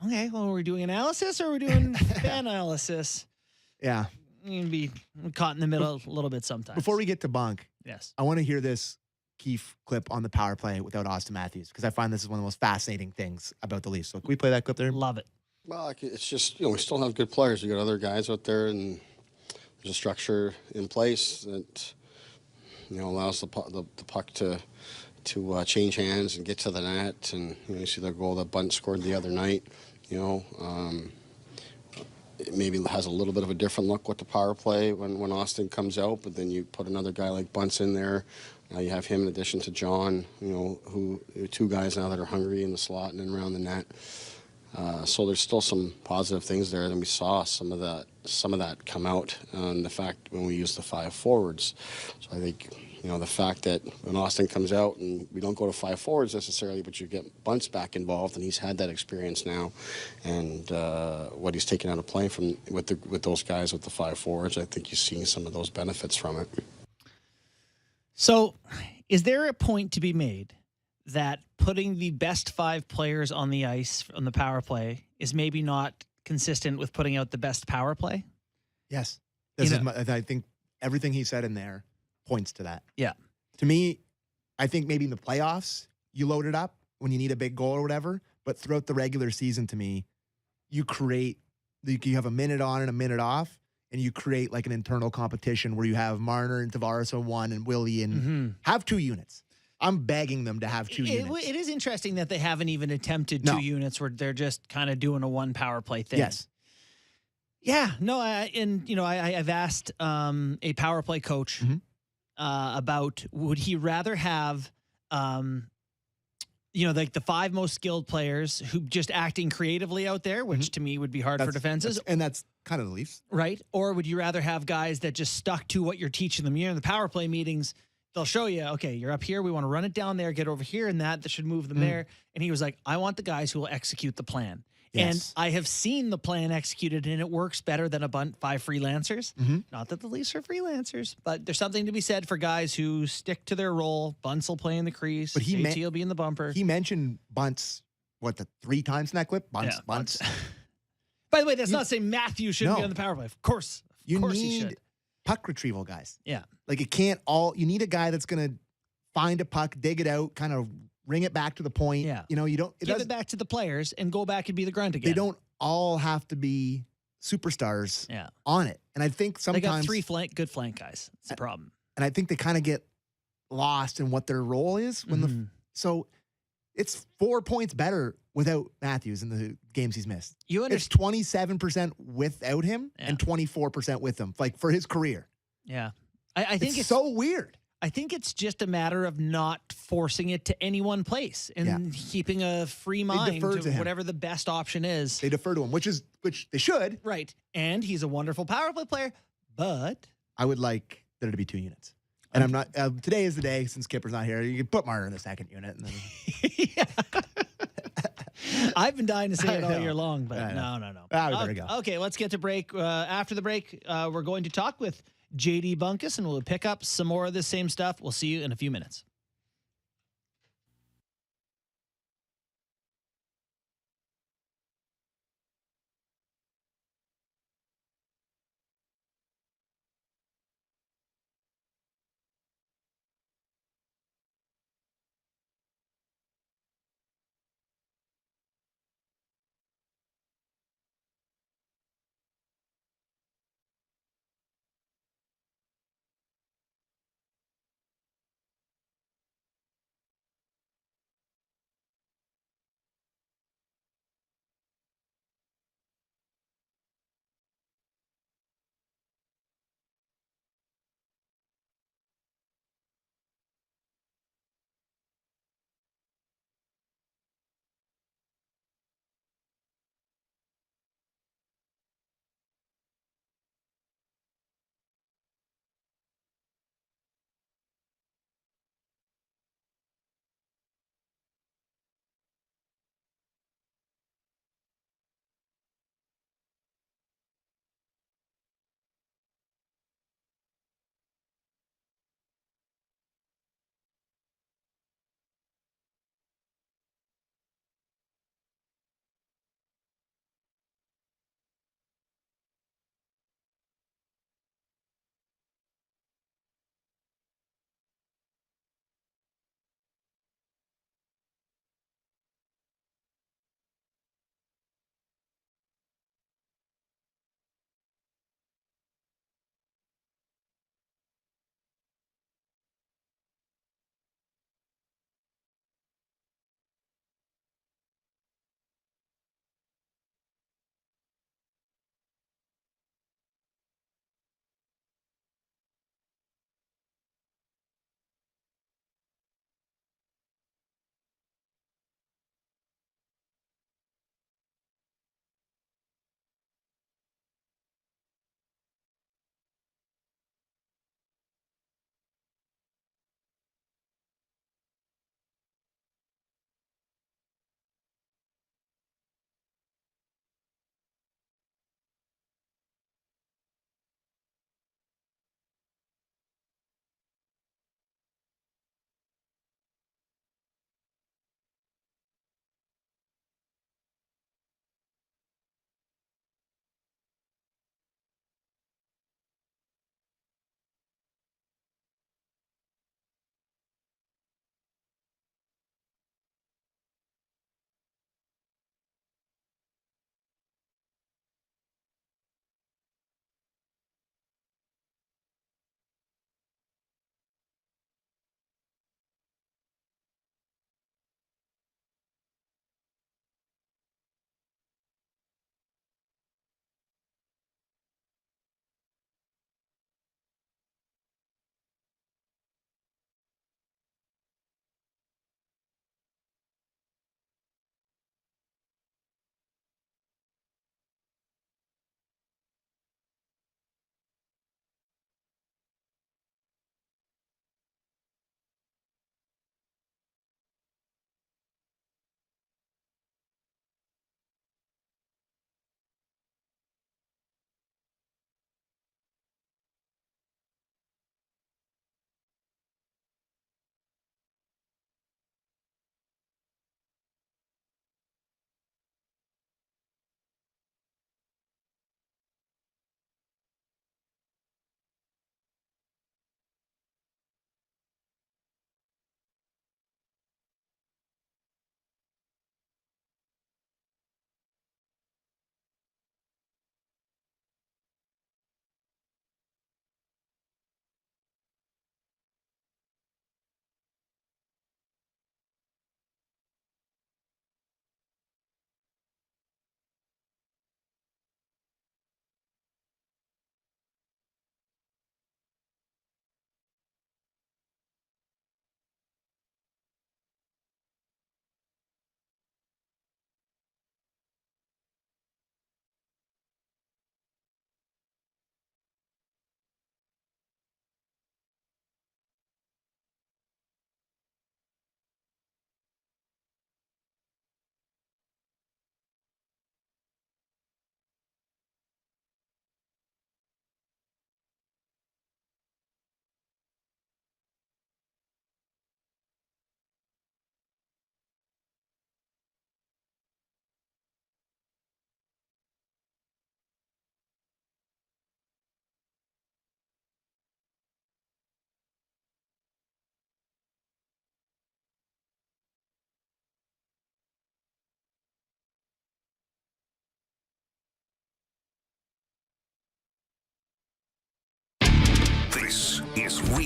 Okay, well, we're doing analysis or we're doing fan analysis. Yeah. You can be caught in the middle a little bit sometimes. Before we get to bunk, yes, I want to hear this Keefe clip on the power play without Austin Matthews because I find this is one of the most fascinating things about the Leafs. So can we play that clip there? Love it. Well, it's just, we still have good players. We got other guys out there, and there's a structure in place that, allows the puck to change hands and get to the net. And you see the goal that Bunt scored the other night. It maybe has a little bit of a different look with the power play when Austin comes out, but then you put another guy like Bunce in there. Now you have him in addition to John, who 2 guys now that are hungry in the slot and then around the net. So there's still some positive things there, and we saw some of that come out on the fact when we use the 5 forwards. So I think the fact that when Austin comes out and we don't go to 5 forwards necessarily, but you get Bunce back involved, and he's had that experience now, and what he's taken out of playing with those guys with the 5 forwards, I think you're seeing some of those benefits from it. So Is there a point to be made that putting the best 5 players on the ice on the power play is maybe not consistent with putting out the best power play? Yes. I think everything he said in there points to that. Yeah. To me, I think maybe in the playoffs, you load it up when you need a big goal or whatever. But throughout the regular season, to me, you have a minute on and a minute off, and you create like an internal competition where you have Marner and Tavares on one and Willie and have 2 units. I'm begging them to have 2 units. It is interesting that they haven't even attempted 2 units where they're just kind of doing a 1 power play thing. Yes. Yeah. No, I've asked a power play coach about would he rather have like the 5 most skilled players who just acting creatively out there, which to me would be hard for defenses. That's kind of the Leafs. Right. Or would you rather have guys that just stuck to what you're teaching them? In the power play meetings, they'll show you, okay, you're up here. We want to run it down there, get over here, and that should move them there. And he was like, I want the guys who will execute the plan. Yes. And I have seen the plan executed, and it works better than 5 freelancers. Not that the Leafs are freelancers, but there's something to be said for guys who stick to their role. Bunce will play in the crease. But JT will be in the bumper. He mentioned Bunce, 3 times in that clip? Bunce. By the way, that's not saying Matthews shouldn't be on the power play. Of course you he need should. Puck retrieval guys. Yeah. Like you need a guy that's going to find a puck, dig it out, kind of ring it back to the point. Yeah. You don't give it back to the players and go back and be the grunt again. They don't all have to be superstars on it. And I think sometimes they got 3 good flank guys. It's a problem. And I think they kind of get lost in what their role is so it's 4 points better without Matthews in the games he's missed. It's 27% without him and 24% with him, like for his career. Yeah. I think it's so weird. I think it's just a matter of not forcing it to any one place and keeping a free mind to whatever the best option is. They defer to him, which they should. Right. And he's a wonderful power play player, but I would like there to be 2 units. And I'm not. Today is the day since Kyper's not here. You can put Marner in the second unit. And then I've been dying to say it all year long, but no. We better go. Okay, let's get to break. After the break, we're going to talk with JD Bunkus, and we'll pick up some more of the same stuff. We'll see you in a few minutes.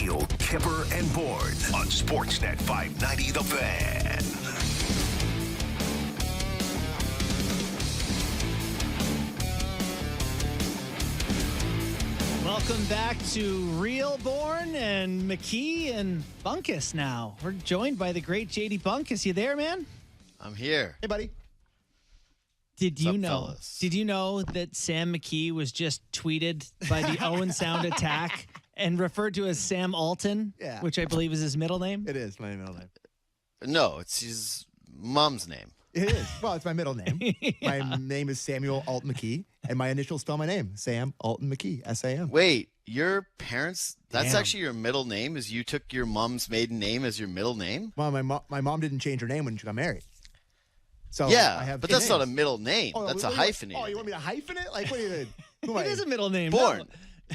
Real Kyper and Bourne on Sportsnet 590 The Fan. Welcome back to Real Bourne and McKee and Bunkus now. We're joined by the great JD Bunkus. You there, man? I'm here. Hey, buddy. Did you What's up, know? fellas? Did you know that Sam McKee was just tweeted by the Owen Sound Attack and referred to as Sam Alton, Yeah. which I believe is his middle name? It is my middle name. No, it's his mom's name. It is. Well, it's my middle name. My name is Samuel Alton McKee, and my initials spell my name, Sam Alton McKee, S-A-M. Wait, your parents, that's Damn. actually your middle name, is you took your mom's maiden name as your middle name? Well, my mom didn't change her name when she got married. So I Yeah, have but two that's not a names. middle name. Oh, That's a what do you- hyphenated Oh, you want me to hyphen it? Like, what do you who am It I? is a middle name. Bourne.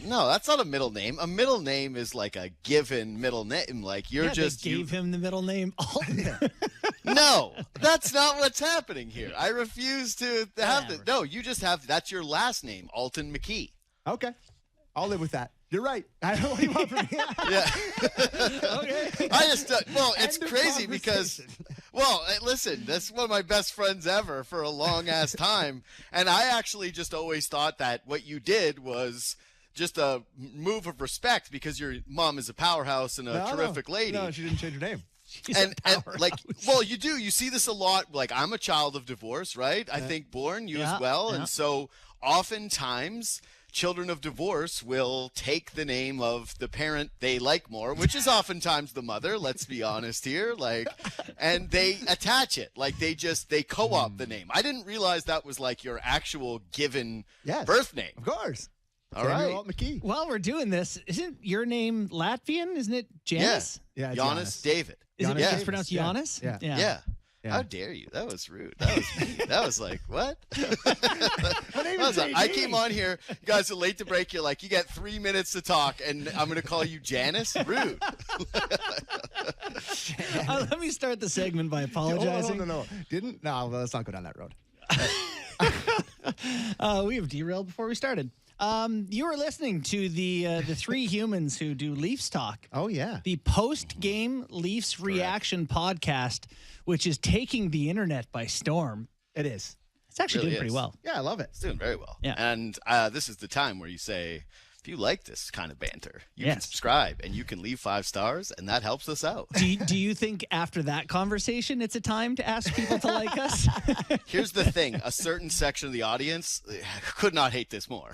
No, that's not a middle name. A middle name is like a given middle name. Like you're Yeah, just they gave him the middle name Alton. No, that's not what's happening here. I refuse to have Whatever. No, you just have that's your last name, Alton McKee. Okay. I'll live with that. You're right. I don't know what you want from me. Yeah. Okay. I just well, it's End of crazy because well, listen, that's one of my best friends ever for a long ass time, and I actually just always thought that what you did was just a move of respect because your mom is a powerhouse and a terrific lady. No, she didn't change her name. And like, well, you do. You see this a lot. Like, I'm a child of divorce, right? I think Bourne, you Yeah, as well. yeah. And so oftentimes children of divorce will take the name of the parent they like more, which is oftentimes the mother, let's be honest here, like, and they attach it. Like they co-opt the name. I didn't realize that was like your actual given Yes. birth name. Of course. All Samuel right. Alton McKee. While we're doing this, isn't your name Latvian? Isn't it Janice? Yeah, it's Giannis David. Is it Giannis it's Davis, pronounced yeah. Giannis? Yeah. Yeah. Yeah. How dare you? That was rude. That was mean. That was like, what? I came on here. You guys are late to break. You're like, you got 3 minutes to talk, and I'm going to call you Janice? Rude. Let me start the segment by Oh, apologizing. no. Didn't? No, well, let's not go down that road. We have derailed before we started. You were listening to the three humans who do Leafs talk. Oh, yeah. The post-game Leafs reaction podcast, which is taking the internet by storm. It is. It's actually Really doing pretty is. well. Yeah, I love it. It's doing very well. Yeah. And this is the time where you say, if you like this kind of banter, you can Yes. subscribe, and you can leave 5 stars, and that helps us out. Do you think after that conversation, it's a time to ask people to like us? Here's the thing. A certain section of the audience could not hate this more.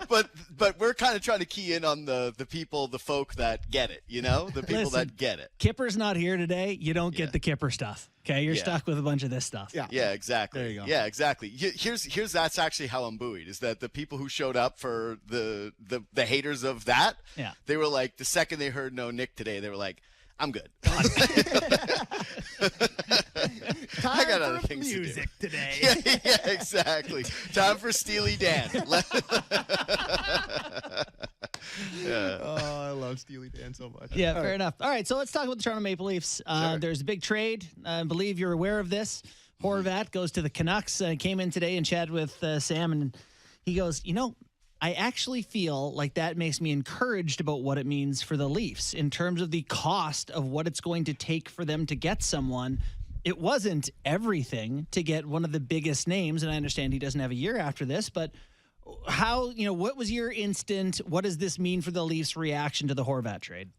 but we're kind of trying to key in on the people, the folk that get it, you know? The people Listen. that get it. Kipper's not here today. You don't get Yeah. the Kipper stuff. Okay, you're Yeah. stuck with a bunch of this stuff. Yeah. Yeah, exactly. There you go. Yeah, exactly. Here's that's actually how I'm buoyed, is that the people who showed up for the haters of that, Yeah. they were like, the second they heard no Nick today, they were like, I'm good. Time I got other for things to do. Music today. yeah, exactly. Time for Steely Dan. Oh, I love Steely Dan so much. Yeah, All fair right. enough. All right, so let's talk about the Toronto Maple Leafs. There's a big trade. I believe you're aware of this. Horvat goes to the Canucks. Came in today and chatted with Sam, and he goes, I actually feel like that makes me encouraged about what it means for the Leafs in terms of the cost of what it's going to take for them to get someone. It wasn't everything to get one of the biggest names, and I understand he doesn't have a year after this, but how, what was your instant, what does this mean for the Leafs' reaction to the Horvat trade?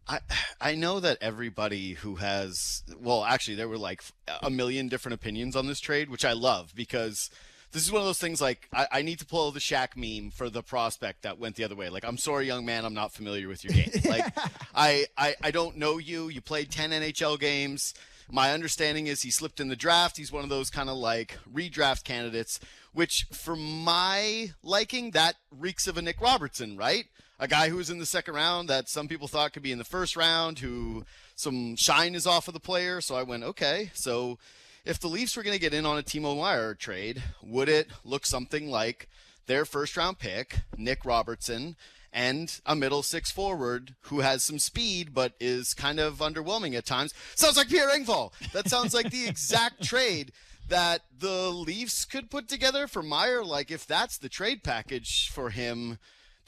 I know that everybody who has, well, actually, there were like a million different opinions on this trade, which I love because this is one of those things like I need to pull the Shaq meme for the prospect that went the other way. Like, I'm sorry, young man, I'm not familiar with your game. Like, I don't know you. You played 10 NHL games. My understanding is he slipped in the draft. He's one of those kind of like redraft candidates, which for my liking, that reeks of a Nick Robertson, right? A guy who was in the second round that some people thought could be in the first round, who some shine is off of the player. So I went, okay, so if the Leafs were going to get in on a Timo Meier trade, would it look something like their first round pick, Nick Robertson, and a middle 6 forward who has some speed but is kind of underwhelming at times? Sounds like Pierre Engvall. That sounds like the exact trade that the Leafs could put together for Meier. Like, if that's the trade package for him,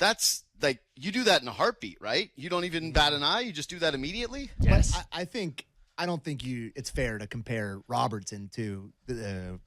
that's like you do that in a heartbeat, right? You don't even bat an eye. You just do that immediately. Yes. I don't think it's fair to compare Robertson to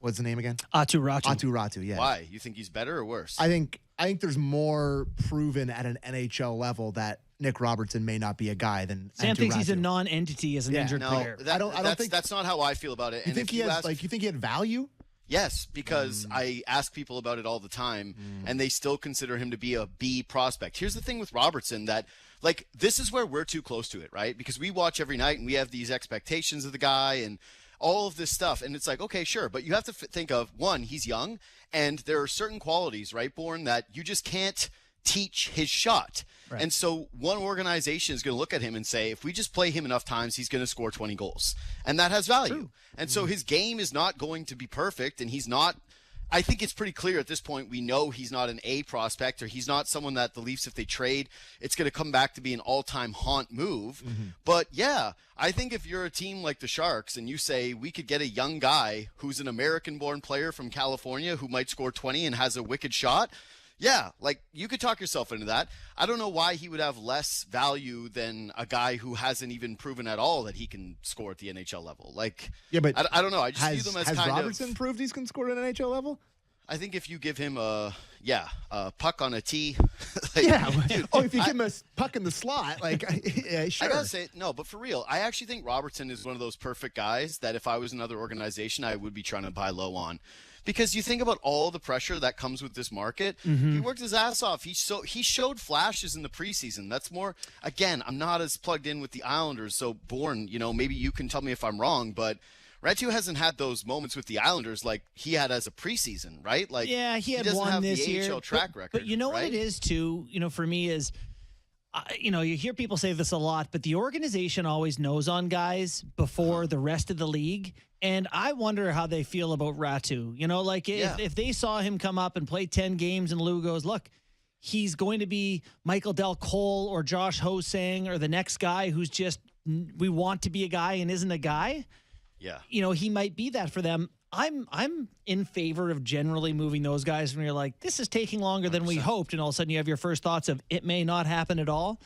what's the name again? Atu Ratu. Atu Ratu, yeah. Why? You think he's better or worse? I think there's more proven at an NHL level that Nick Robertson may not be a guy than Sam Atu thinks he's a Ratu. non-entity as an injured no, player. I don't think that's not how I feel about it. You think he has you think he had value? Yes, because I ask people about it all the time, and they still consider him to be a B prospect. Here's the thing with Robertson that, like, this is where we're too close to it, right? Because we watch every night, and we have these expectations of the guy and all of this stuff, and it's like, okay, sure, but you have to think of, one, he's young, and there are certain qualities, right, Bourne, that you just can't teach his shot. Right. And so one organization is going to look at him and say, if we just play him enough times, he's going to score 20 goals. And that has value. True. And so his game is not going to be perfect, and he's not – I think it's pretty clear at this point we know he's not an A prospect, or he's not someone that the Leafs, if they trade, it's going to come back to be an all-time haunt move. But, yeah, I think if you're a team like the Sharks and you say we could get a young guy who's an American-born player from California who might score 20 and has a wicked shot – yeah, like you could talk yourself into that. I don't know why he would have less value than a guy who hasn't even proven at all that he can score at the NHL level. Like, yeah, but I don't know. I just view them as has kind Robertson proved he can score at an NHL level? I think if you give him a puck on a tee. Like, dude, if you give him a puck in the slot, like, yeah, sure. I gotta say, no, but for real, I actually think Robertson is one of those perfect guys that if I was another organization, I would be trying to buy low on. Because you think about all the pressure that comes with this market. He worked his ass off. He showed flashes in the preseason. That's more, again, I'm not as plugged in with the Islanders. So, Bourne, maybe you can tell me if I'm wrong, but Ratu hasn't had those moments with the Islanders like he had as a preseason, right? Like, yeah, he had doesn't one have this the year. AHL track record. But you know right? what it is, too, for me is, you hear people say this a lot, but the organization always knows on guys before the rest of the league. And I wonder how they feel about Ratu. If they saw him come up and play 10 games and Lou goes, look, he's going to be Michael Del Cole or Josh Ho-Sang or the next guy who's just, we want to be a guy and isn't a guy. Yeah. He might be that for them. I'm in favor of generally moving those guys when you're like, this is taking longer than we hoped. And all of a sudden you have your first thoughts of it may not happen at all.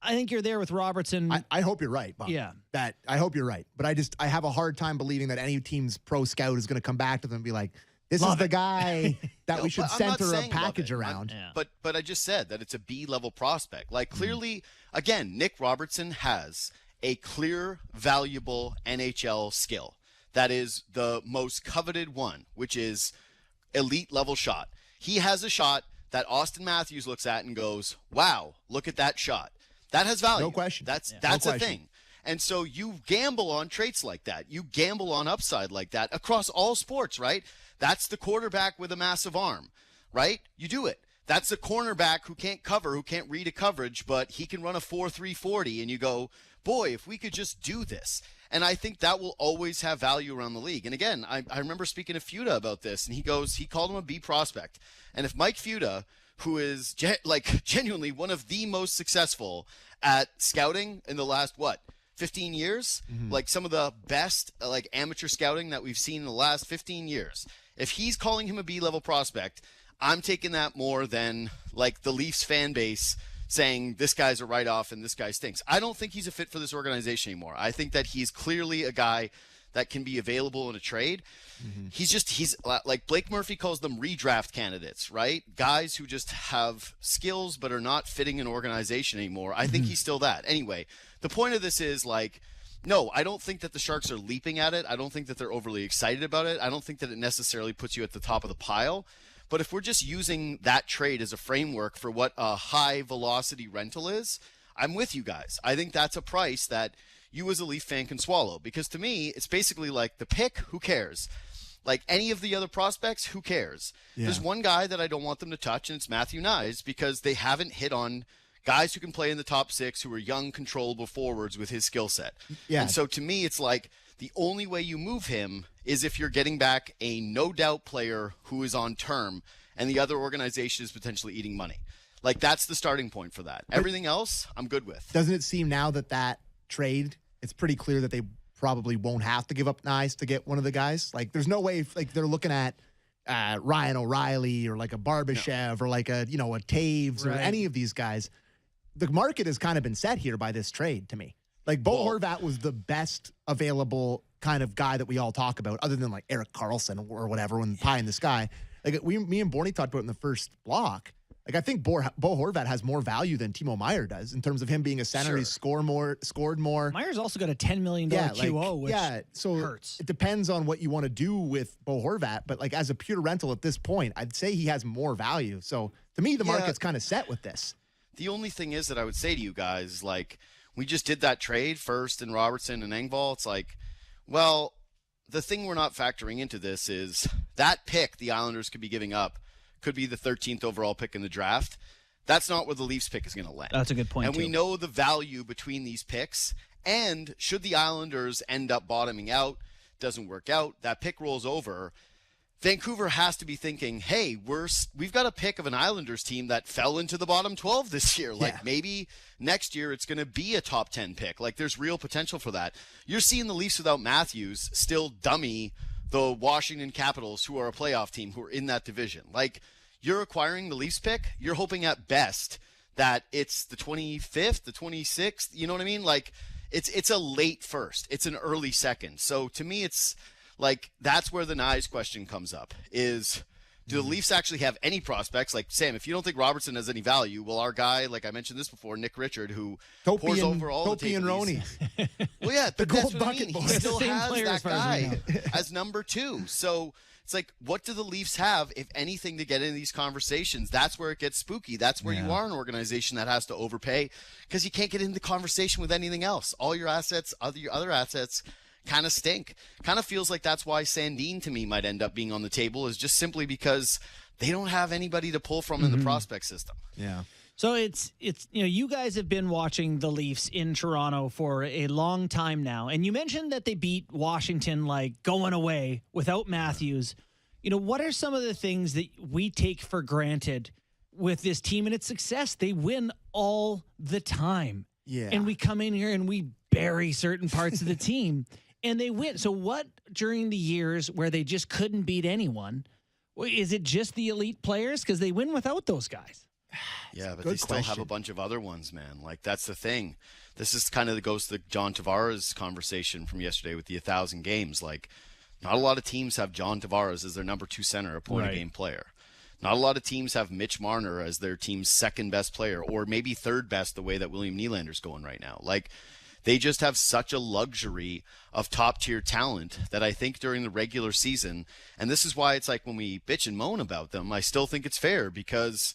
I think you're there with Robertson. I hope you're right, Bob. Yeah. I hope you're right. But I have a hard time believing that any team's pro scout is going to come back to them and be like, this is the guy that we should center a package around. But I just said that it's a B-level prospect. Like, clearly, again, Nick Robertson has a clear, valuable NHL skill. That is the most coveted one, which is elite-level shot. He has a shot that Austin Matthews looks at and goes, wow, look at that shot. That has value. No question. That's a thing. And so you gamble on traits like that. You gamble on upside like that across all sports, right? That's the quarterback with a massive arm, right? You do it. That's the cornerback who can't cover, who can't read a coverage, but he can run a 4.3 40, and you go, boy, if we could just do this. And I think that will always have value around the league. And again, I remember speaking to Fuda about this, and he called him a B prospect. And if Mike Fuda, who is genuinely one of the most successful at scouting in the last, 15 years? Like some of the best amateur scouting that we've seen in the last 15 years. If he's calling him a B-level prospect, I'm taking that more than the Leafs fan base saying this guy's a write-off and this guy stinks. I don't think he's a fit for this organization anymore. I think that he's clearly a guy that can be available in a trade. He's like Blake Murphy calls them redraft candidates, right? Guys who just have skills but are not fitting an organization anymore. I think he's still that. Anyway, the point of this is no, I don't think that the Sharks are leaping at it. I don't think that they're overly excited about it. I don't think that it necessarily puts you at the top of the pile. But if we're just using that trade as a framework for what a high velocity rental is, I'm with you guys. I think that's a price that you as a Leaf fan can swallow, because to me, it's basically like the pick, who cares? Like any of the other prospects, who cares? Yeah. There's one guy that I don't want them to touch, and it's Matthew Nyes, because they haven't hit on guys who can play in the top six, who are young, controllable forwards with his skill set. Yeah. And so to me, it's like the only way you move him is if you're getting back a no-doubt player who is on term, and the other organization is potentially eating money. Like, that's the starting point for that. Everything else, I'm good with. Doesn't it seem now that trade, it's pretty clear that they probably won't have to give up Nyes to get one of the guys? Like, there's no way, they're looking at Ryan O'Reilly or like a Barbashev or like a Taves or any of these guys. The market has kind of been set here by this trade to me. Like Bo Horvat was the best available kind of guy that we all talk about, other than like Erik Karlsson or whatever when pie in the sky. Like me and Borny talked about in the first block. Like I think Bo Horvat has more value than Timo Meier does in terms of him being a center. He's scored more. Meier's also got a $10 million QO, which so hurts. It depends on what you want to do with Bo Horvat, but like as a pure rental at this point, I'd say he has more value. So to me, the market's kind of set with this. The only thing is that I would say to you guys, like, we just did that trade first in Robertson and Engvall. It's like, well, the thing we're not factoring into this is that pick the Islanders could be giving up could be the 13th overall pick in the draft. That's not where the Leafs pick is going to land. That's a good point, And we know the value between these picks. And should the Islanders end up bottoming out, doesn't work out, that pick rolls over, Vancouver has to be thinking, hey, we've got a pick of an Islanders team that fell into the bottom 12 this year. Like maybe next year it's going to be a top 10 pick. Like there's real potential for that. You're seeing the Leafs without Matthews still dummy the Washington Capitals, who are a playoff team, who are in that division. Like you're acquiring the Leafs pick. You're hoping at best that it's the 25th, the 26th. You know what I mean? Like it's a late first. It's an early second. So to me, it's like that's where the Knies question comes up is, do the Leafs actually have any prospects? Like, Sam, if you don't think Robertson has any value, well, our guy, like I mentioned this before, Nick Richard, who pours over all the Topi and Roney. Well, yeah, the that's gold what I bucket mean. boys. He still Same has player as that far as we guy as number 2. So it's like, what do the Leafs have, if anything, to get into these conversations? That's where it gets spooky. That's where you are an organization that has to overpay because you can't get into the conversation with anything else. All your assets, your other assets, kind of stink. Kind of feels like that's why Sandin to me might end up being on the table, is just simply because they don't have anybody to pull from in the prospect system. Yeah. So it's you guys have been watching the Leafs in Toronto for a long time now, and you mentioned that they beat Washington like going away without Matthews. What are some of the things that we take for granted with this team and its success? They win all the time. Yeah. And we come in here and we bury certain parts of the team and they win. So what during the years where they just couldn't beat anyone, is it just the elite players? Because they win without those guys. Yeah, but they still have a bunch of other ones, man. Like, that's the thing. This is kind of goes to the John Tavares conversation from yesterday with the 1,000 games. Like, not a lot of teams have John Tavares as their number 2 center, a point-a-game player. Not a lot of teams have Mitch Marner as their team's second best player, or maybe third best, the way that William Nylander's going right now. Like, they just have such a luxury of top-tier talent that I think during the regular season, and this is why it's like when we bitch and moan about them, I still think it's fair because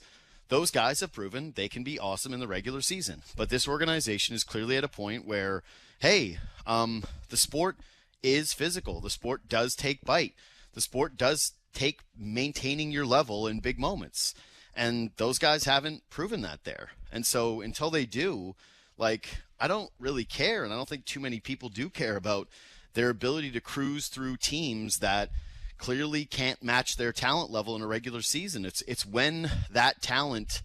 those guys have proven they can be awesome in the regular season. But this organization is clearly at a point where, hey, the sport is physical. The sport does take bite. The sport does take maintaining your level in big moments. And those guys haven't proven that there. And so until they do, like, I don't really care. And I don't think too many people do care about their ability to cruise through teams that clearly can't match their talent level in a regular season. It's when that talent,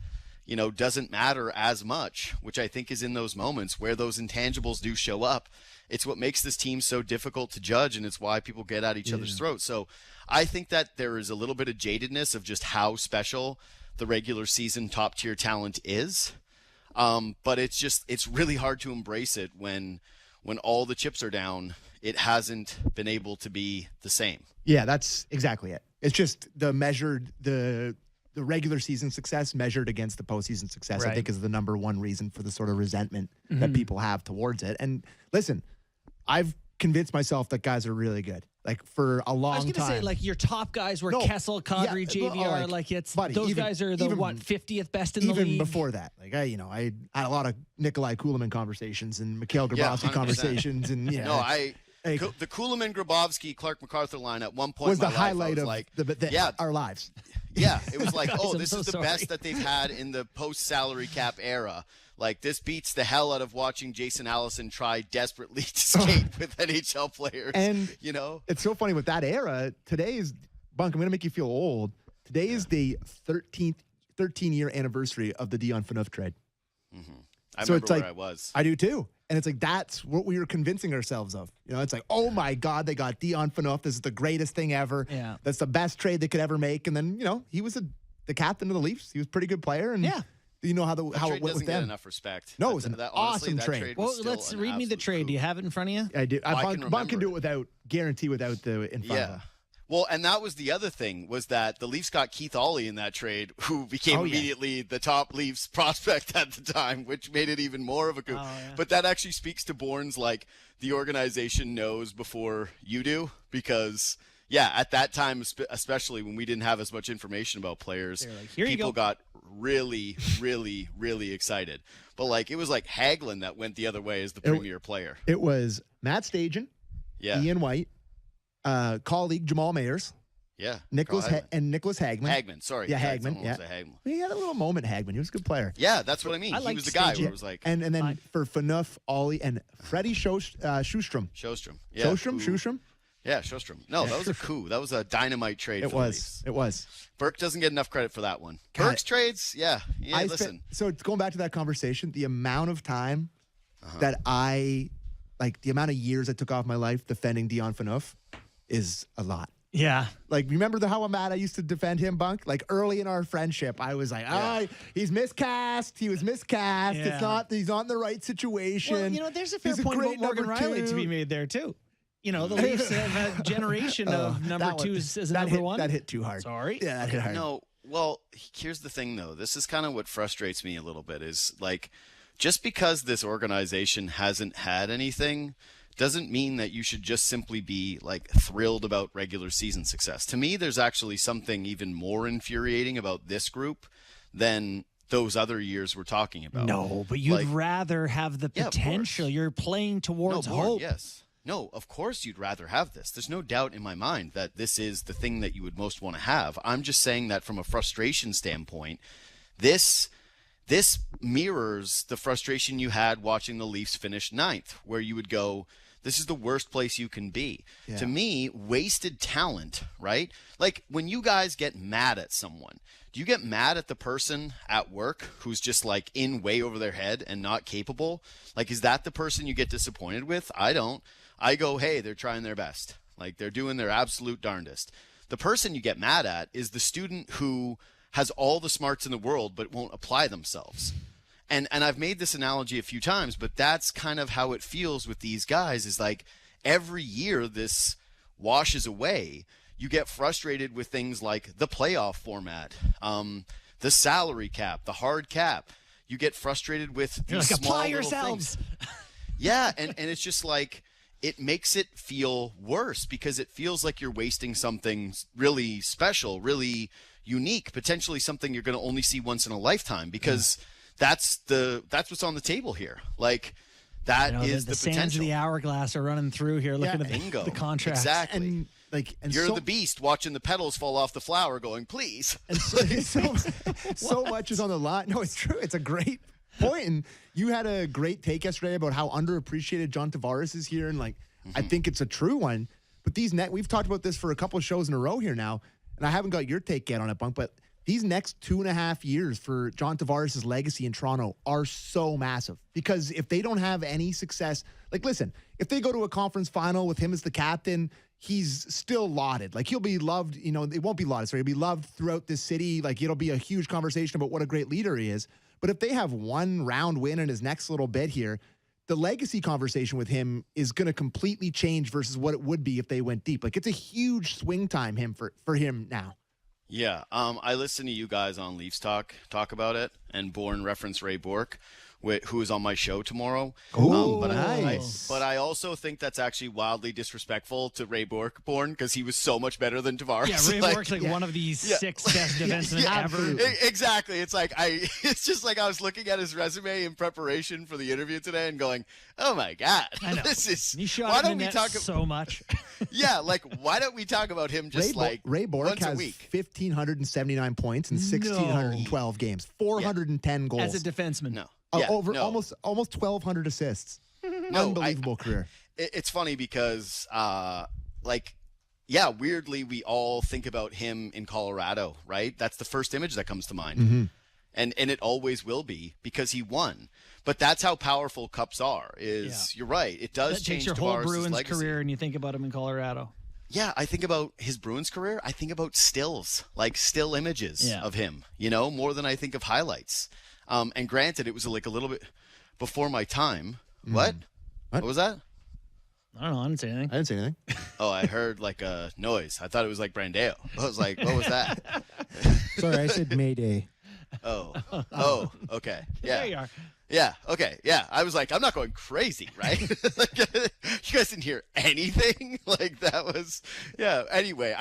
doesn't matter as much, which I think is in those moments where those intangibles do show up. It's what makes this team so difficult to judge, and it's why people get at each other's throats. So I think that there is a little bit of jadedness of just how special the regular season top-tier talent is. But it's really hard to embrace it when all the chips are down. It hasn't been able to be the same. Yeah, that's exactly it. It's just the regular season success measured against the postseason success, I think, is the number one reason for the sort of resentment that people have towards it. And listen, I've convinced myself that guys are really good. Like, for a long time. I was going to say, like, your top guys were Kessel, Kadri, JVR. Buddy, those guys are the 50th best in the league? Even before that. Like, I had a lot of Nikolai Kulemin conversations and Mikhail Grabowski conversations. And, the Kulemin-Grabowski, Clark MacArthur line at one point was in my the highlight life, of our lives. Yeah, it was like, this I'm is the sorry. best that they've had in the post-salary cap era. Like, this beats the hell out of watching Jason Allison try desperately to skate with NHL players. And it's so funny with that era. Today's, Bunk, I'm going to make you feel old. Today is the 13-year anniversary of the Dion Phaneuf trade. I So remember it's like, where I was. I do too. And it's like, that's what we were convincing ourselves of. You know, it's like, oh my God, they got Dion Phaneuf. This is the greatest thing ever. Yeah. That's the best trade they could ever make. And then, you know, he was the captain of the Leafs. He was a pretty good player. And you know how That it trade went doesn't with get them. enough respect. No, it was an honestly, awesome that trade. was Well, still let's an read me the absolute trade. coup. Do you have it in front of you? I do. I can Bon can do remember. it without, guarantee without the in front of Yeah. him. Well, and that was the other thing, was that the Leafs got Keith Ollie in that trade, who became Oh, yeah. immediately the top Leafs prospect at the time, which made it even more of a coup. Oh, yeah. But that actually speaks to Bourne's, like, the organization knows before you do, because, yeah, at that time, especially when we didn't have as much information about players, They're like, "Here you people go." got really, really, really excited. But, like, it was like Hagelin that went the other way as the premier player. It was Matt Stajan, Yeah. Ian White, colleague Jamal Mayers, Yeah. Nicholas Carl and Nicholas Hagman. Hagman, sorry. Yeah, Sorry, Hagman, someone yeah. said Hagman. He had a little moment, Hagman. He was a good player. Yeah, that's what I mean. I He liked was the guy Stage, where yeah. it was like And then Fine. for Phaneuf, Ollie, and Freddie Sjostrom. Shostrom. Yeah, Sjostrom? Yeah, Shostrom. No, that was a coup. That was a dynamite trade. It for was. The Leafs. It was. Burke doesn't get enough credit for that one. God. Burke's trades, yeah. Listen. So going back to that conversation, the amount of time that the amount of years I took off my life defending Dion Phaneuf is a lot. Yeah. Like, remember how mad I used to defend him, Bunk? Like, early in our friendship, I was like, he's miscast. He was miscast. Yeah. He's not in the right situation. Well, you know, there's a fair He's a point about great Morgan number Riley two. to be made there, too. You know, the Leafs have a generation of number that one- twos as a that number hit, one. That hit too hard. Sorry. Yeah, that hit hard. No, well, here's the thing, though. This is kind of what frustrates me a little bit is, like, just because this organization hasn't had anything doesn't mean that you should just simply be, like, thrilled about regular season success. To me, there's actually something even more infuriating about this group than those other years we're talking about. No, but you'd Like- rather have the Yeah, of potential. course. You're playing towards Bourne, hope. Yes. No, of course you'd rather have this. There's no doubt in my mind that this is the thing that you would most want to have. I'm just saying that from a frustration standpoint, this mirrors the frustration you had watching the Leafs finish ninth, where you would go, this is the worst place you can be. Yeah. To me, wasted talent, right? Like, when you guys get mad at someone, do you get mad at the person at work who's just, like, in way over their head and not capable? Like, is that the person you get disappointed with? I don't. I go, hey, they're trying their best. Like, they're doing their absolute darndest. The person you get mad at is the student who has all the smarts in the world but won't apply themselves. And I've made this analogy a few times, but that's kind of how it feels with these guys, is like every year this washes away. You get frustrated with things like the playoff format, the salary cap, the hard cap. You get frustrated with You're these like, small apply little yourselves. things. Yeah, and it's just like, it makes it feel worse because it feels like you're wasting something really special, really unique, potentially something you're going to only see once in a lifetime, because that's what's on the table here. Like, that You know, is the the sands potential. of the hourglass are running through here, looking at Bingo. the contract. Exactly. And You're so, the beast watching the petals fall off the flower going, please. and so much is on the line. No, it's true. It's a great point. And you had a great take yesterday about how underappreciated John Tavares is here. And, like, I think it's a true one. But we've talked about this for a couple of shows in a row here now. And I haven't got your take yet on it, Bunk, but these next 2.5 years for John Tavares' legacy in Toronto are so massive. Because if they don't have any success, like, listen, if they go to a conference final with him as the captain, he's still lauded. Like, he'll be loved, you know, it won't be lauded, sorry, he'll be loved throughout this city. Like, it'll be a huge conversation about what a great leader he is. But if they have one round win in his next little bit here, the legacy conversation with him is going to completely change versus what it would be if they went deep. Like, it's a huge swing time for him now. Yeah, I listen to you guys on Leafs talk about it, and Bourne reference Ray Bourque, who is on my show tomorrow. Ooh, but nice. But I also think that's actually wildly disrespectful to Ray Bourne because he was so much better than Tavares. Yeah, Ray Bourque's like one of the six best defensemen ever. Exactly. It's like it's just like I was looking at his resume in preparation for the interview today and going, "Oh my God, I know. this is." He shot why in don't the we net talk? so much. Yeah, like why don't we talk about him just Ray Bourque once a has week? 1,579 points in 1,612 games, 410 goals. As a defenseman. No. Almost 1,200 assists. No, Unbelievable career. It's funny because, weirdly, we all think about him in Colorado, right? That's the first image that comes to mind. Mm-hmm. And it always will be because he won. But that's how powerful cups are. You're right. It does That change takes your whole Tavares' Bruins legacy. career, and you think about him in Colorado. Yeah, I think about his Bruins career. I think about stills, like still images of him, more than I think of highlights. And granted, it was like a little bit before my time. What was that? I don't know. I didn't say anything. I didn't say anything. Oh, I heard like a noise. I thought it was like Brandeo. I was like, what was that? Sorry, I said Mayday. Oh, okay. Yeah. There you are. Yeah. Okay. Yeah. I was like, I'm not going crazy, right? Like, you guys didn't hear anything. Like that was, yeah. Anyway,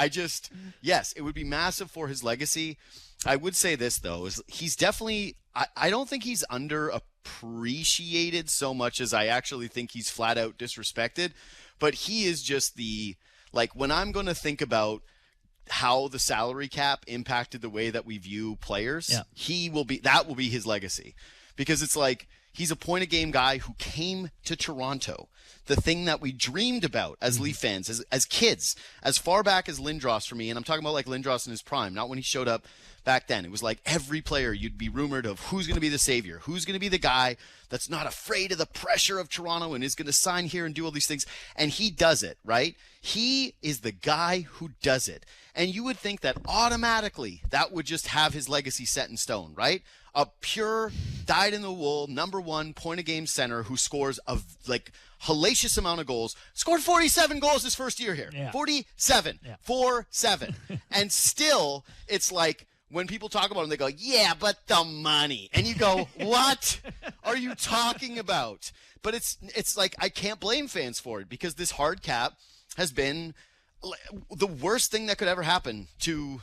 yes, it would be massive for his legacy. I would say this though, is he's definitely, I don't think he's underappreciated so much as I actually think he's flat out disrespected, but he is just when I'm going to think about how the salary cap impacted the way that we view players, that will be his legacy. Because it's like he's a point a game guy who came to Toronto, the thing that we dreamed about as Leaf fans, as kids, as far back as Lindros for me. And I'm talking about like Lindros in his prime, not when he showed up back then. It was like every player you'd be rumored of who's going to be the savior, who's going to be the guy that's not afraid of the pressure of Toronto and is going to sign here and do all these things. And he does it, right? He is the guy who does it. And you would think that automatically that would just have his legacy set in stone, right? A pure, dyed-in-the-wool, number one point-a-game center who scores a hellacious amount of goals. Scored 47 goals his first year here. Yeah. 47. Yeah. 4-7. And still, it's like when people talk about him, they go, yeah, but the money. And you go, what are you talking about? But it's like I can't blame fans for it because this hard cap has been the worst thing that could ever happen to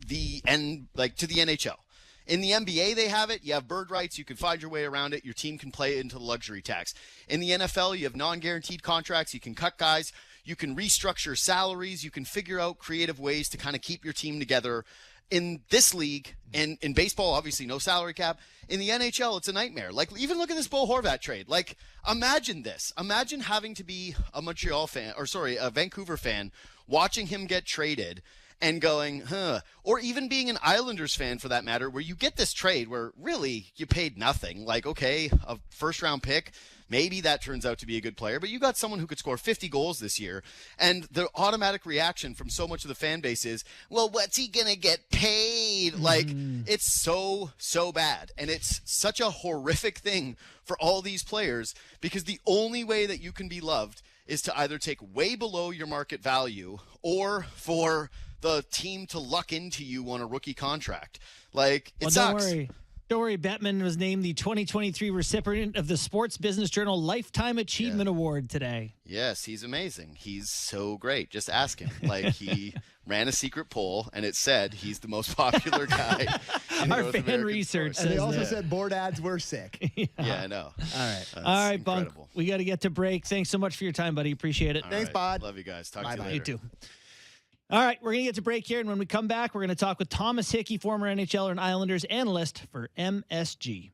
the NHL. In the NBA, they have it. You have bird rights. You can find your way around it. Your team can play into the luxury tax. In the NFL, you have non-guaranteed contracts. You can cut guys. You can restructure salaries. You can figure out creative ways to kind of keep your team together. In this league, and in baseball, obviously no salary cap. In the NHL, it's a nightmare. Like, even look at this Bo Horvat trade. Like, imagine this. Imagine having to be a Vancouver fan, watching him get traded and going, or even being an Islanders fan for that matter, where you get this trade where really you paid nothing. Like, okay, a first-round pick, maybe that turns out to be a good player, but you got someone who could score 50 goals this year, and the automatic reaction from so much of the fan base is, well, what's he going to get paid? Like, it's so bad, and it's such a horrific thing for all these players because the only way that you can be loved is to either take way below your market value or for the team to luck into you on a rookie contract. Like, it sucks. Don't worry, Bettman was named the 2023 recipient of the Sports Business Journal Lifetime Achievement Award today. Yes, he's amazing. He's so great. Just ask him. Like, he ran a secret poll, and it said he's the most popular guy in Our North fan American research sports. says And they also that. said board ads were sick. Yeah, I know. All right. That's All right, Bunk. incredible. We got to get to break. Thanks so much for your time, buddy. Appreciate it. All Thanks, right. Bod. Love you guys. Talk to Bye-bye. you later. You too. All right, we're going to get to break here, and when we come back, we're going to talk with Thomas Hickey, former NHLer and Islanders analyst for MSG.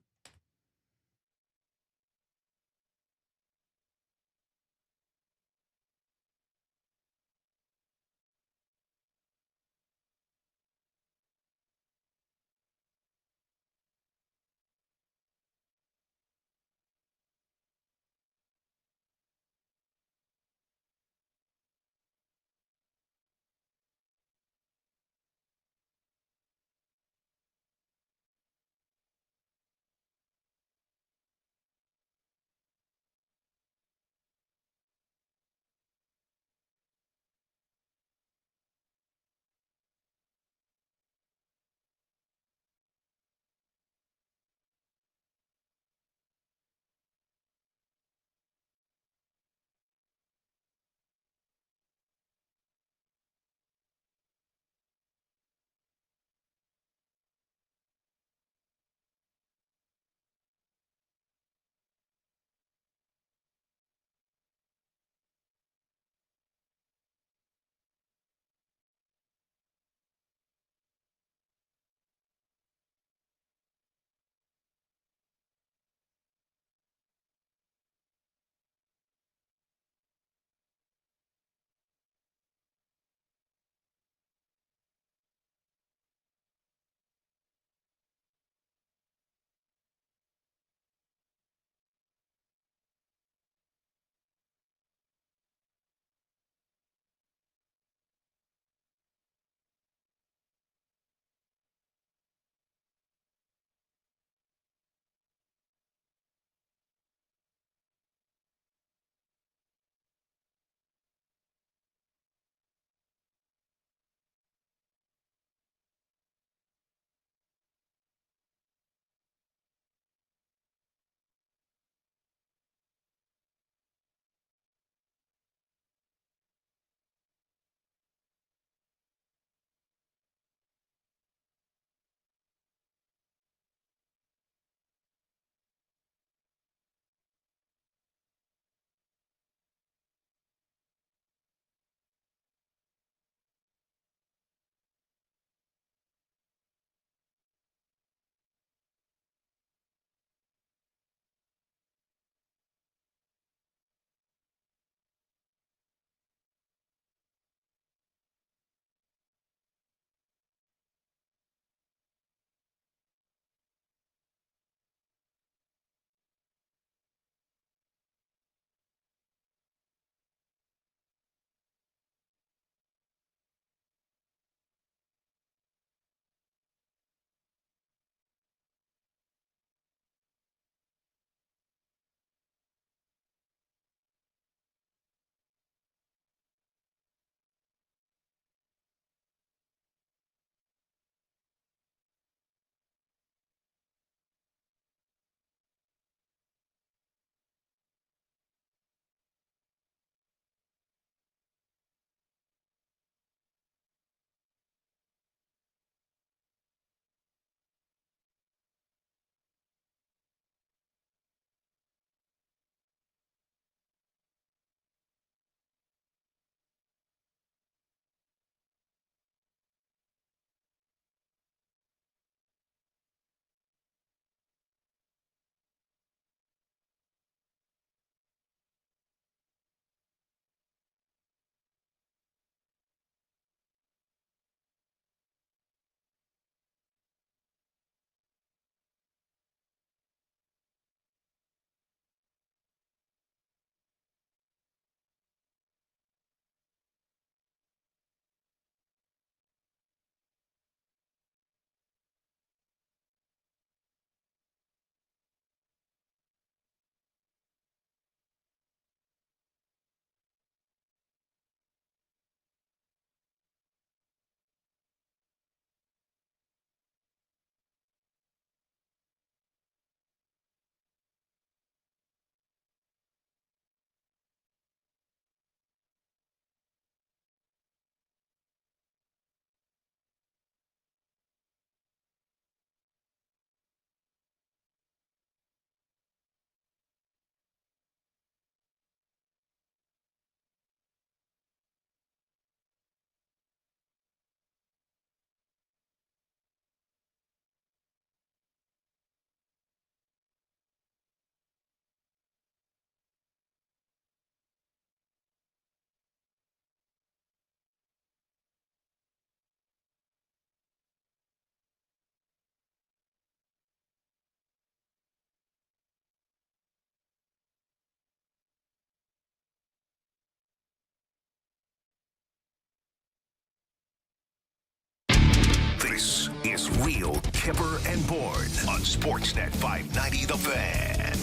is Real Kyper and Bourne on Sportsnet 590 The Fan.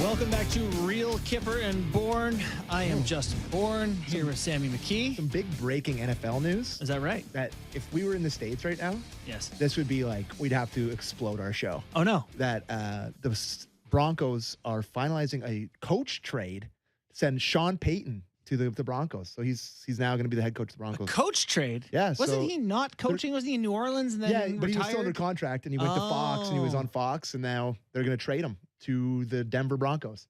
Welcome back to Real Kyper and Bourne. I am Justin Bourne here with Sammy McKee. Some big breaking NFL news. Is that right? That if we were in the States right now, Yes. this would be like, we'd have to explode our show. Oh, no. That the Broncos are finalizing a coach trade to send Sean Payton to the Broncos. So he's now going to be the head coach of the Broncos. Coach trade? Yeah. Wasn't he not coaching? Wasn't he in New Orleans and then Yeah, retired? but he was still under contract, and he went to Fox, and he was Oh. on Fox, and now they're going to trade him to the Denver Broncos.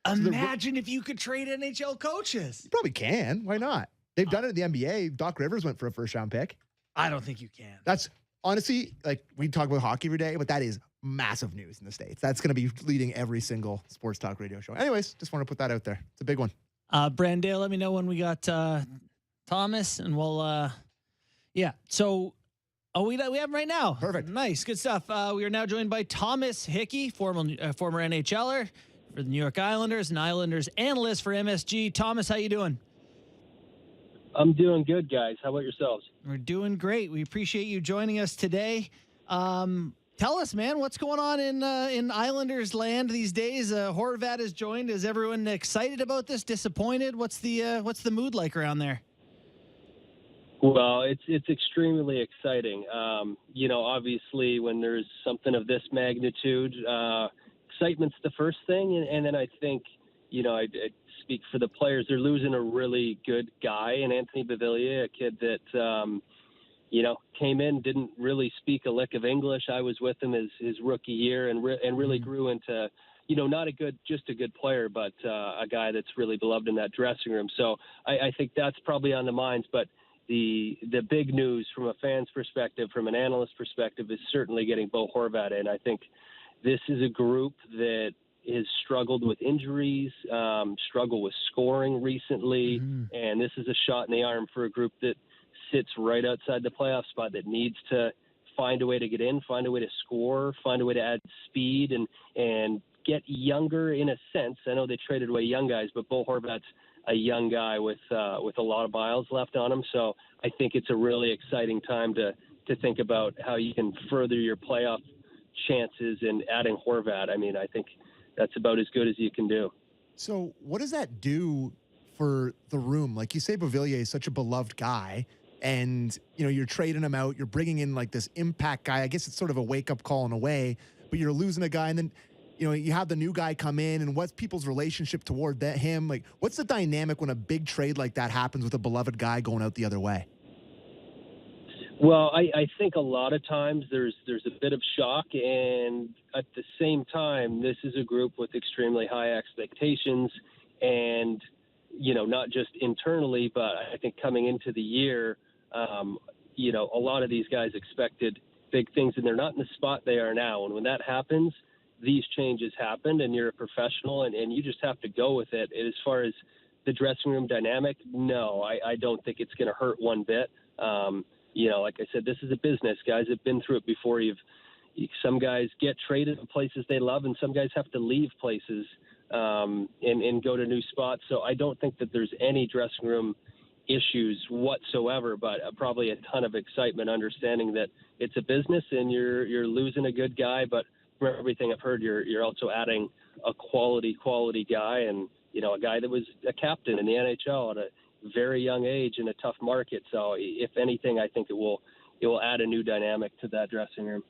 Imagine if you could trade NHL coaches. You probably can. Why not? They've done it in the NBA. Doc Rivers went for a first-round pick. I don't think you can. That's honestly, like, we talk about hockey every day, but that is massive news in the States. That's going to be leading every single sports talk radio show. Anyways, just want to put that out there. It's a big one. Brandale, let me know when we got Thomas, and we'll, yeah. So, we have him right now. Perfect. Nice, good stuff. We are now joined by Thomas Hickey, former NHLer for the New York Islanders and Islanders analyst for MSG. Thomas, how you doing? I'm doing good, guys. How about yourselves? We're doing great. We appreciate you joining us today. Tell us, man, what's going on in Islanders land these days? Horvat has joined. Is everyone excited about this? Disappointed? What's the mood like around there? Well, it's extremely exciting. Obviously, when there's something of this magnitude, excitement's the first thing, and then I think, I speak for the players. They're losing a really good guy in Anthony Beauvillier, a kid that came in, didn't really speak a lick of English. I was with him his rookie year, and really grew into, not just a good player, but a guy that's really beloved in that dressing room. So I think that's probably on the minds. But the big news from a fan's perspective, from an analyst perspective, is certainly getting Bo Horvat in. I think this is a group that has struggled with injuries, struggled with scoring recently, and this is a shot in the arm for a group that sits right outside the playoff spot, that needs to find a way to get in, find a way to score, find a way to add speed and get younger in a sense. I know they traded away young guys, but Bo Horvat's a young guy with a lot of miles left on him. So I think it's a really exciting time to think about how you can further your playoff chances in adding Horvat. I mean, I think that's about as good as you can do. So what does that do for the room? Like you say, Beauvillier is such a beloved guy, and, you're trading him out. You're bringing in like this impact guy. I guess it's sort of a wake-up call in a way, but you're losing a guy, and then, you have the new guy come in, and what's people's relationship toward him? Like, what's the dynamic when a big trade like that happens with a beloved guy going out the other way? Well, I think a lot of times there's a bit of shock, and at the same time, this is a group with extremely high expectations, and, not just internally, but I think coming into the year, a lot of these guys expected big things, and they're not in the spot they are now. And when that happens, these changes happen, and you're a professional, and you just have to go with it. And as far as the dressing room dynamic, no, I don't think it's going to hurt one bit. Like I said, this is a business. Guys have been through it before. Some guys get traded to places they love, and some guys have to leave places and go to new spots. So I don't think that there's any dressing room issues whatsoever, but probably a ton of excitement, understanding that it's a business and you're losing a good guy, but from everything I've heard, you're also adding a quality guy, and a guy that was a captain in the NHL at a very young age in a tough market. So if anything, I think it will add a new dynamic to that dressing room.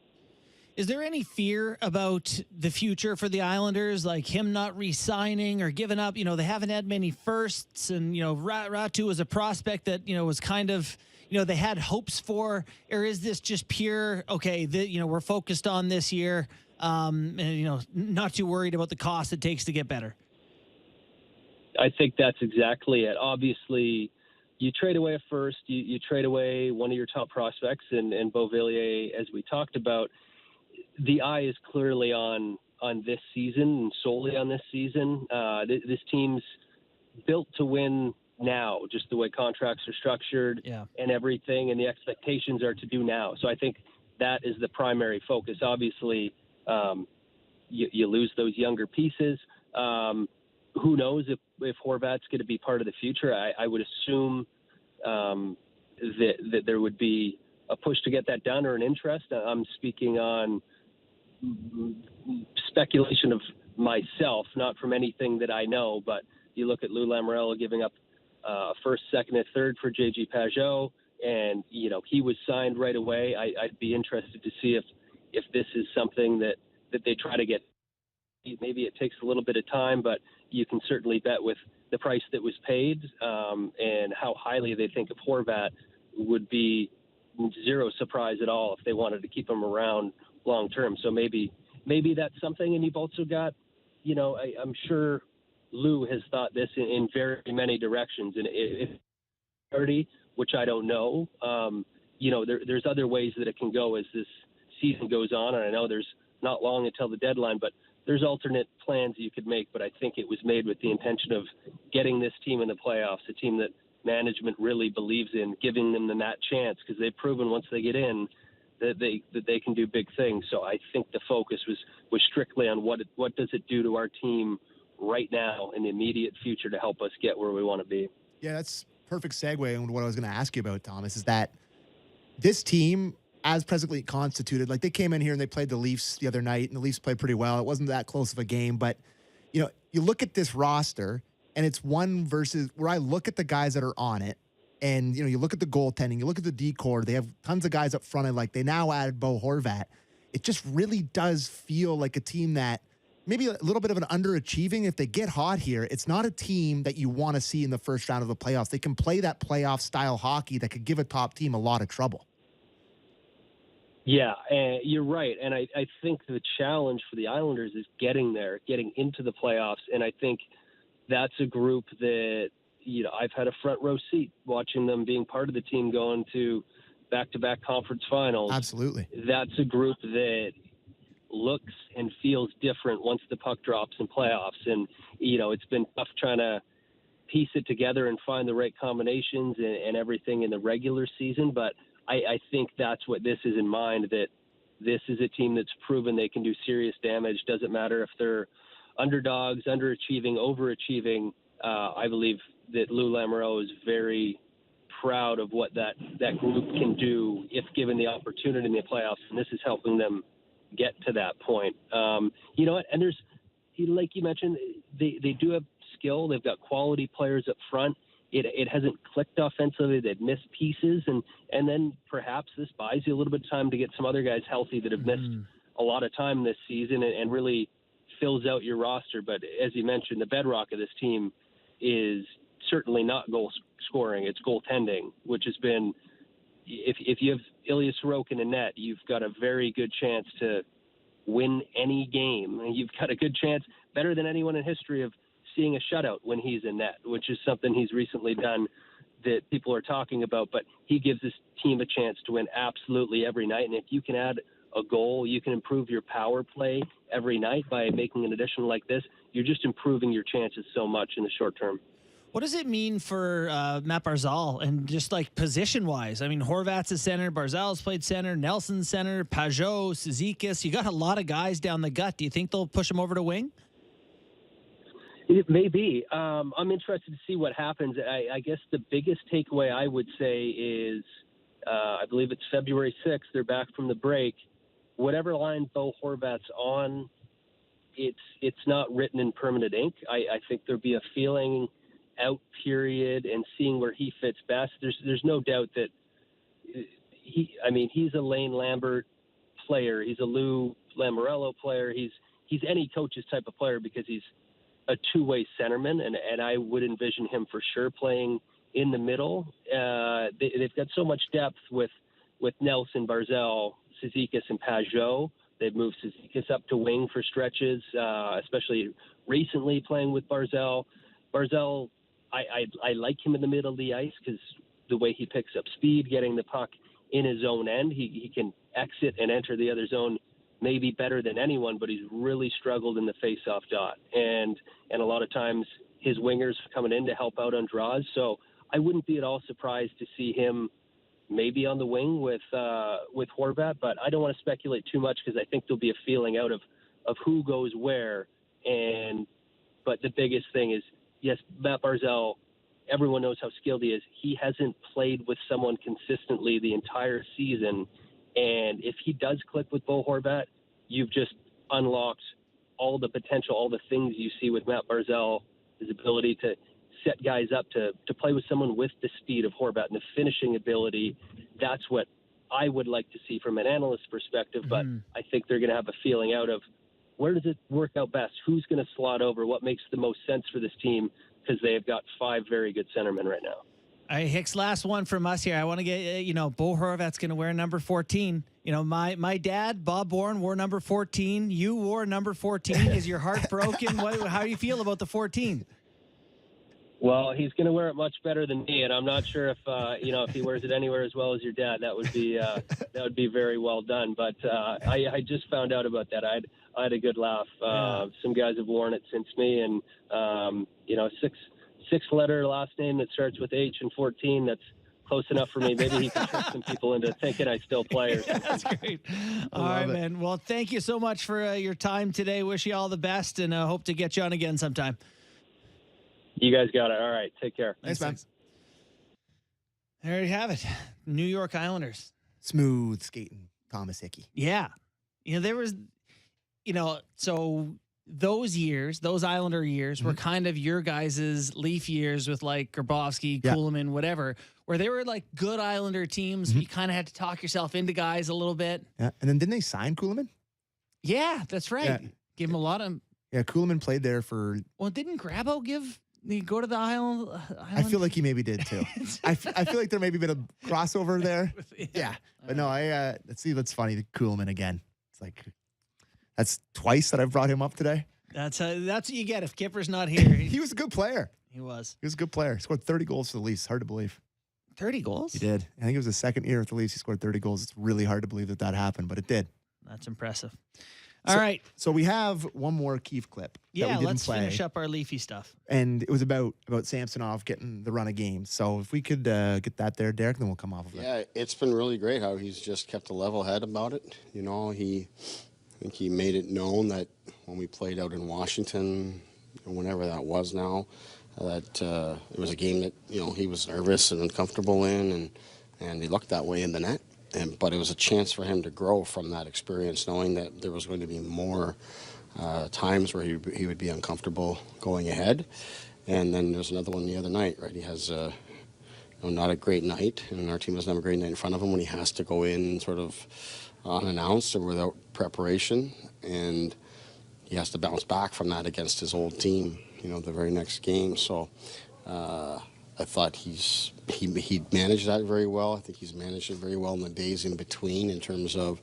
Is there any fear about the future for the Islanders, like him not re-signing or giving up? They haven't had many firsts, and, Ratu was a prospect that, was kind of, they had hopes for, or is this just pure, okay, we're focused on this year, and, not too worried about the cost it takes to get better? I think that's exactly it. Obviously, you trade away a first, you trade away one of your top prospects, and Beauvillier, as we talked about. The eye is clearly on this season and solely on this season. This team's built to win now, just the way contracts are structured and everything, and the expectations are to do now. So I think that is the primary focus. Obviously, you lose those younger pieces. who knows if Horvat's going to be part of the future. I would assume that there would be a push to get that done or an interest. I'm speaking on speculation of myself, not from anything that I know, but you look at Lou Lamoriello giving up first, second, and third for J.G. Pajot, and, he was signed right away. I'd be interested to see if this is something that they try to get. Maybe it takes a little bit of time, but you can certainly bet with the price that was paid and how highly they think of Horvat would be zero surprise at all if they wanted to keep him around long term. So maybe that's something. And you've also got, I'm sure Lou has thought this in very many directions. And if 30, which I don't know, there's other ways that it can go as this season goes on. And I know there's not long until the deadline, but there's alternate plans you could make. But I think it was made with the intention of getting this team in the playoffs, a team that management really believes in, giving them that chance, because they've proven once they get in that they can do big things. So I think the focus was strictly on what does it do to our team right now in the immediate future to help us get where we want to be. Yeah, that's perfect segue into what I was going to ask you about, Thomas, is that this team, as presently constituted, like they came in here and they played the Leafs the other night, and the Leafs played pretty well. It wasn't that close of a game, but you look at this roster, and it's one versus where I look at the guys that are on it, and you look at the goaltending, you look at the D-core, they have tons of guys up front, and like they now added Bo Horvat. It just really does feel like a team that maybe a little bit of an underachieving. If they get hot here, it's not a team that you want to see in the first round of the playoffs. They can play that playoff style hockey that could give a top team a lot of trouble. Yeah, you're right. And I think the challenge for the Islanders is getting there, getting into the playoffs. And I think that's a group that, I've had a front row seat watching them being part of the team going to back-to-back conference finals. Absolutely. That's a group that looks and feels different once the puck drops in playoffs. And, it's been tough trying to piece it together and find the right combinations and everything in the regular season. But I think that's what this is in mind, that this is a team that's proven they can do serious damage. Doesn't matter if they're underdogs, underachieving, overachieving. I believe that Lou Lamoriello is very proud of what that group can do if given the opportunity in the playoffs, and this is helping them get to that point. You know what? And there's, like you mentioned, they do have skill. They've got quality players up front. It hasn't clicked offensively. They've missed pieces, and then perhaps this buys you a little bit of time to get some other guys healthy that have missed a lot of time this season and really fills out your roster. But as you mentioned, the bedrock of this team is certainly not goal scoring. It's goaltending, which has been, if you have Ilya Sorokin in net, you've got a very good chance to win any game. And you've got a good chance, better than anyone in history, of seeing a shutout when he's in net, which is something he's recently done that people are talking about. But he gives this team a chance to win absolutely every night. And if you can add a goal, you can improve your power play every night by making an addition like this. You're just improving your chances so much in the short term. What does it mean for Matt Barzal and just like position-wise? I mean, Horvat's a center, Barzal's played center, Nelson's center, Pajot, Cizikas. You got a lot of guys down the gut. Do you think they'll push him over to wing? It may be. I'm interested to see what happens. I guess the biggest takeaway I would say is, I believe it's February 6th. They're back from the break. Whatever line Bo Horvat's on, it's not written in permanent ink. I think there'll be a feeling out period and seeing where he fits best. There's no doubt that he's a Lane Lambert player. He's a Lou Lamoriello player. He's any coach's type of player because he's a two-way centerman, and I would envision him for sure playing in the middle. They've got so much depth with Nelson, Barzal, Cizikas, and Pajot. They've moved Cizikas up to wing for stretches, especially recently playing with Barzal. Barzal, I like him in the middle of the ice because the way he picks up speed, getting the puck in his own end, he can exit and enter the other zone maybe better than anyone, but he's really struggled in the face-off dot. And a lot of times his wingers are coming in to help out on draws. So I wouldn't be at all surprised to see him maybe on the wing with Horvat, but I don't want to speculate too much because I think there'll be a feeling out of who goes where. And But the biggest thing is, yes, Matt Barzal, everyone knows how skilled he is. He hasn't played with someone consistently the entire season. And if he does click with Bo Horvat, you've just unlocked all the potential, all the things you see with Matt Barzal, his ability to set guys up to play with someone with the speed of Horvat and the finishing ability. That's what I would like to see from an analyst perspective, but I think they're going to have a feeling out of where does it work out best? Who's going to slot over? What makes the most sense for this team? Because they have got 5 very good centermen right now. All right, Hicks, last one from us here. I want to get, Bo Horvat's going to wear number 14. My dad, Bob Bourne, wore number 14. You wore number 14. Is your heart broken? How do you feel about the 14? Well, he's going to wear it much better than me, and I'm not sure if if he wears it anywhere as well as your dad. That would be very well done. But I just found out about that. I had a good laugh. Some guys have worn it since me, and 6-letter last name that starts with H and 14. That's close enough for me. Maybe he can trick some people into thinking I still play. Or something. That's great. All right, man. Well, thank you so much for your time today. Wish you all the best, and hope to get you on again sometime. You guys got it. All right. Take care. Thanks, man. There you have it. New York Islanders. Smooth skating, Thomas Hickey. Yeah. There was, so those years, those Islander years were kind of your guys' Leaf years with like Grabowski, Kuhlman, whatever, where they were like good Islander teams. You kind of had to talk yourself into guys a little bit. Yeah. And then didn't they sign Kuhlman? Yeah, that's right. Yeah. Give him a lot of. Yeah, Kuhlman played there for. Well, didn't Grabo go to the island? I feel like he maybe did too. I feel like there maybe been a crossover there. Yeah. But no, let's see. That's funny. Kuhlman again. It's like, that's twice that I've brought him up today. That's what you get if Kipper's not here. He was a good player. He was. He was a good player. He scored 30 goals for the Leafs. Hard to believe. 30 goals? He did. I think it was his second year with the Leafs. He scored 30 goals. It's really hard to believe that happened, but it did. That's impressive. All right. So we have one more Keefe clip. Yeah, that we let's didn't play, finish up our Leafy stuff. And it was about Samsonov getting the run of games. So if we could get that there, Derek, then we'll come off of it. Yeah, it's been really great how he's just kept a level head about it. I think he made it known that when we played out in Washington, whenever that was now, that it was a game that, he was nervous and uncomfortable in, and he looked that way in the net. But it was a chance for him to grow from that experience, knowing that there was going to be more times where he would be uncomfortable going ahead. And then there's another one the other night, right? He has not a great night, and our team doesn't have a great night in front of him when he has to go in sort of unannounced or without preparation, and he has to bounce back from that against his old team, the very next game. So I thought he managed that very well. I think he's managed it very well in the days in between in terms of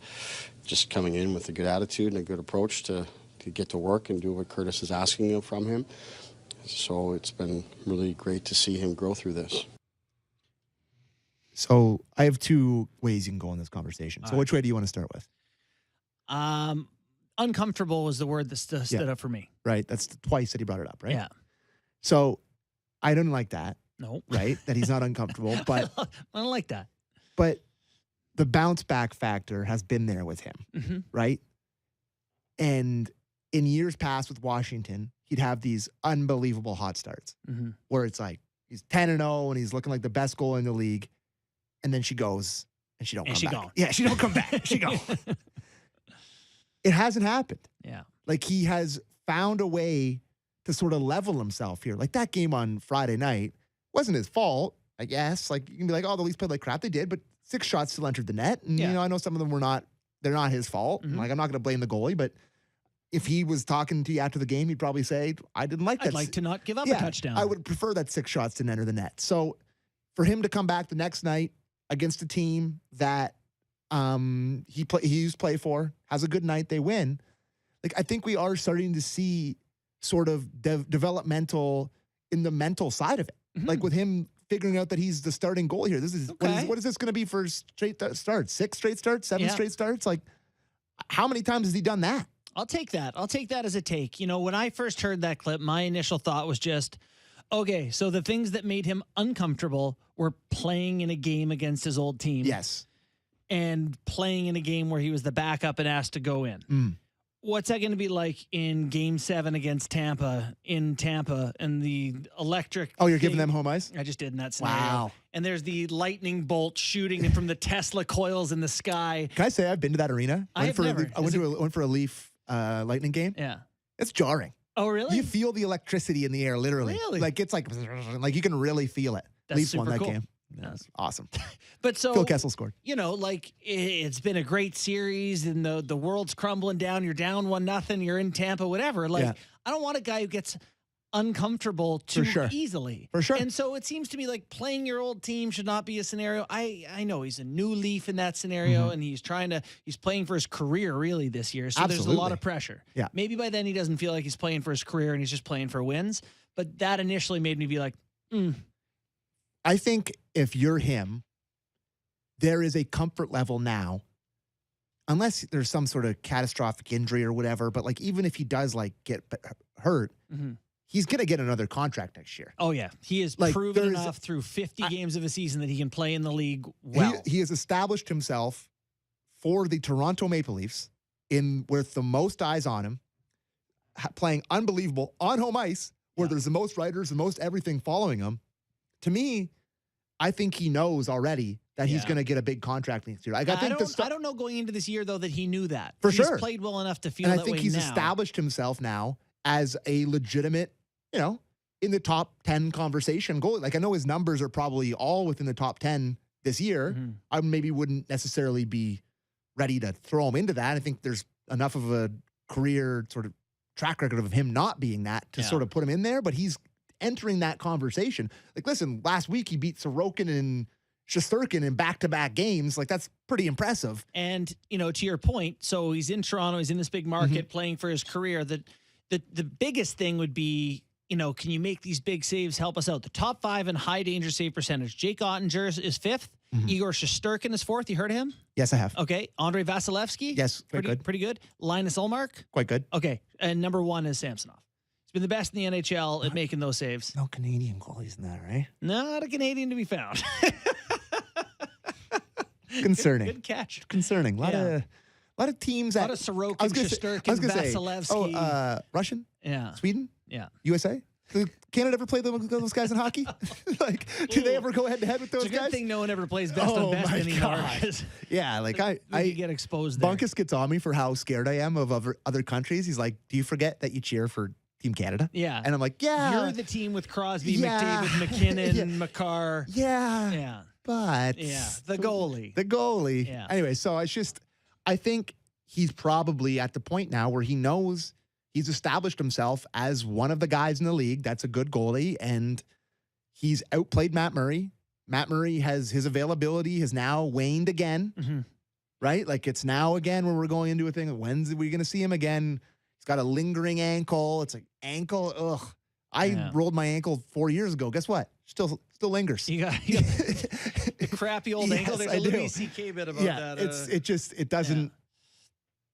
just coming in with a good attitude and a good approach to get to work and do what Curtis is asking from him. So it's been really great to see him grow through this. So I have 2 ways you can go in this conversation. So which way do you want to start with? Uncomfortable was the word that stood up for me. Right. That's twice that he brought it up, right? Yeah. So I don't like that. No. Right? That he's not uncomfortable. But I don't like that. But the bounce back factor has been there with him, right? And in years past with Washington, he'd have these unbelievable hot starts where it's like he's 10-0 and he's looking like the best goalie in the league. And then she goes and she don't come back. Gone. Yeah, she don't come back. She gone. It hasn't happened. Yeah. Like he has found a way to sort of level himself here. Like that game on Friday night wasn't his fault, I guess. Like you can be like, oh, the Leafs played like crap. They did, but 6 shots still entered the net. And I know some of them they're not his fault. Like I'm not going to blame the goalie, but if he was talking to you after the game, he'd probably say, I didn't like that. I'd like to not give up a touchdown. I would prefer that 6 shots didn't enter the net. So for him to come back the next night against a team that he used to play for, has a good night, they win. Like I think we are starting to see sort of developmental in the mental side of it. Like with him figuring out that he's the starting goal here. This is what is this going to be for straight starts? 6 straight starts? 7 straight starts? Like how many times has he done that? I'll take that. I'll take that as a take. When I first heard that clip, my initial thought was just, okay, so the things that made him uncomfortable were playing in a game against his old team. Yes. And playing in a game where he was the backup and asked to go in. What's that going to be like in Game 7 against Tampa in Tampa and the electric? Oh, you're giving them home ice? I just did in that scenario. Wow. And there's the lightning bolt shooting from the Tesla coils in the sky. Can I say I've been to that arena? I have never. I went for a Leaf Lightning game. Yeah. It's jarring. Oh, really? You feel the electricity in the air, literally. Really? Like it's like you can really feel it. That's Leafs won super that cool. game. That's awesome. But so Phil Kessel scored. Like it's been a great series, and the world's crumbling down. You're down 1-0. You're in Tampa, whatever. Like I don't want a guy who gets uncomfortable too easily. For sure. And so it seems to me like playing your old team should not be a scenario. I know he's a new Leaf in that scenario, and he's playing for his career really this year. So there's a lot of pressure. Yeah. Maybe by then he doesn't feel like he's playing for his career and he's just playing for wins. But that initially made me be like, I think if you're him, there is a comfort level now, unless there's some sort of catastrophic injury or whatever. But like, even if he does like get hurt, he's going to get another contract next year. Oh yeah. He has proven enough through 50 games of a season that he can play in the league well. He has established himself for the Toronto Maple Leafs with the most eyes on him, playing unbelievable on home ice where there's the most writers, the most everything following him. To me, I think he knows already that he's going to get a big contract next year. I don't know going into this year, though, that he knew that. For he's sure. Played well enough to feel and that way I think he's now. established himself now as a legitimate, in the top 10 conversation goalie. Like, I know his numbers are probably all within the top 10 this year. I maybe wouldn't necessarily be ready to throw him into that. I think there's enough of a career sort of track record of him not being that to sort of put him in there, but he's entering that conversation. Like, listen, last week he beat Sorokin and Shesterkin in back-to-back games. Like, that's pretty impressive. And, to your point, so he's in Toronto, he's in this big market playing for his career. The biggest thing would be, can you make these big saves help us out? The top 5 in high danger save percentage. Jake Ottinger is 5th. Igor Shesterkin is 4th. You heard of him? Yes, I have. Okay. Andrei Vasilevsky? Yes, pretty good. Linus Ullmark? Quite good. Okay. And number 1 is Samsonov. He's been the best in the NHL at making those saves. No Canadian goalies in that, right? Not a Canadian to be found. Concerning. Good catch. Concerning. A lot of teams. A lot of Sorokin, Shesterkin, Vasilevsky. Russian? Yeah. Sweden? Yeah. USA? Did Canada ever play those guys in hockey? Like, do they ever go head-to-head with those guys? It's a good thing no one ever plays best on best anymore. Yeah, like I get exposed there. Bunkus gets on me for how scared I am of other countries. He's like, do you forget that you cheer for Team Canada? Yeah. And I'm like, yeah. You're the team with Crosby, McDavid, McKinnon, McCarr. Yeah. Yeah. But the goalie. The goalie. Yeah. Anyway, so I think he's probably at the point now where he knows he's established himself as one of the guys in the league that's a good goalie, and he's outplayed Matt Murray. Matt Murray his availability has now waned again, right? Like, it's now again where we're going into a thing. When's we going to see him again? He's got a lingering ankle. It's like ankle. Ugh. I rolled my ankle 4 years ago. Guess what? Still lingers. You got the crappy old ankle. There's a Louis C.K. bit about that. It doesn't. Yeah.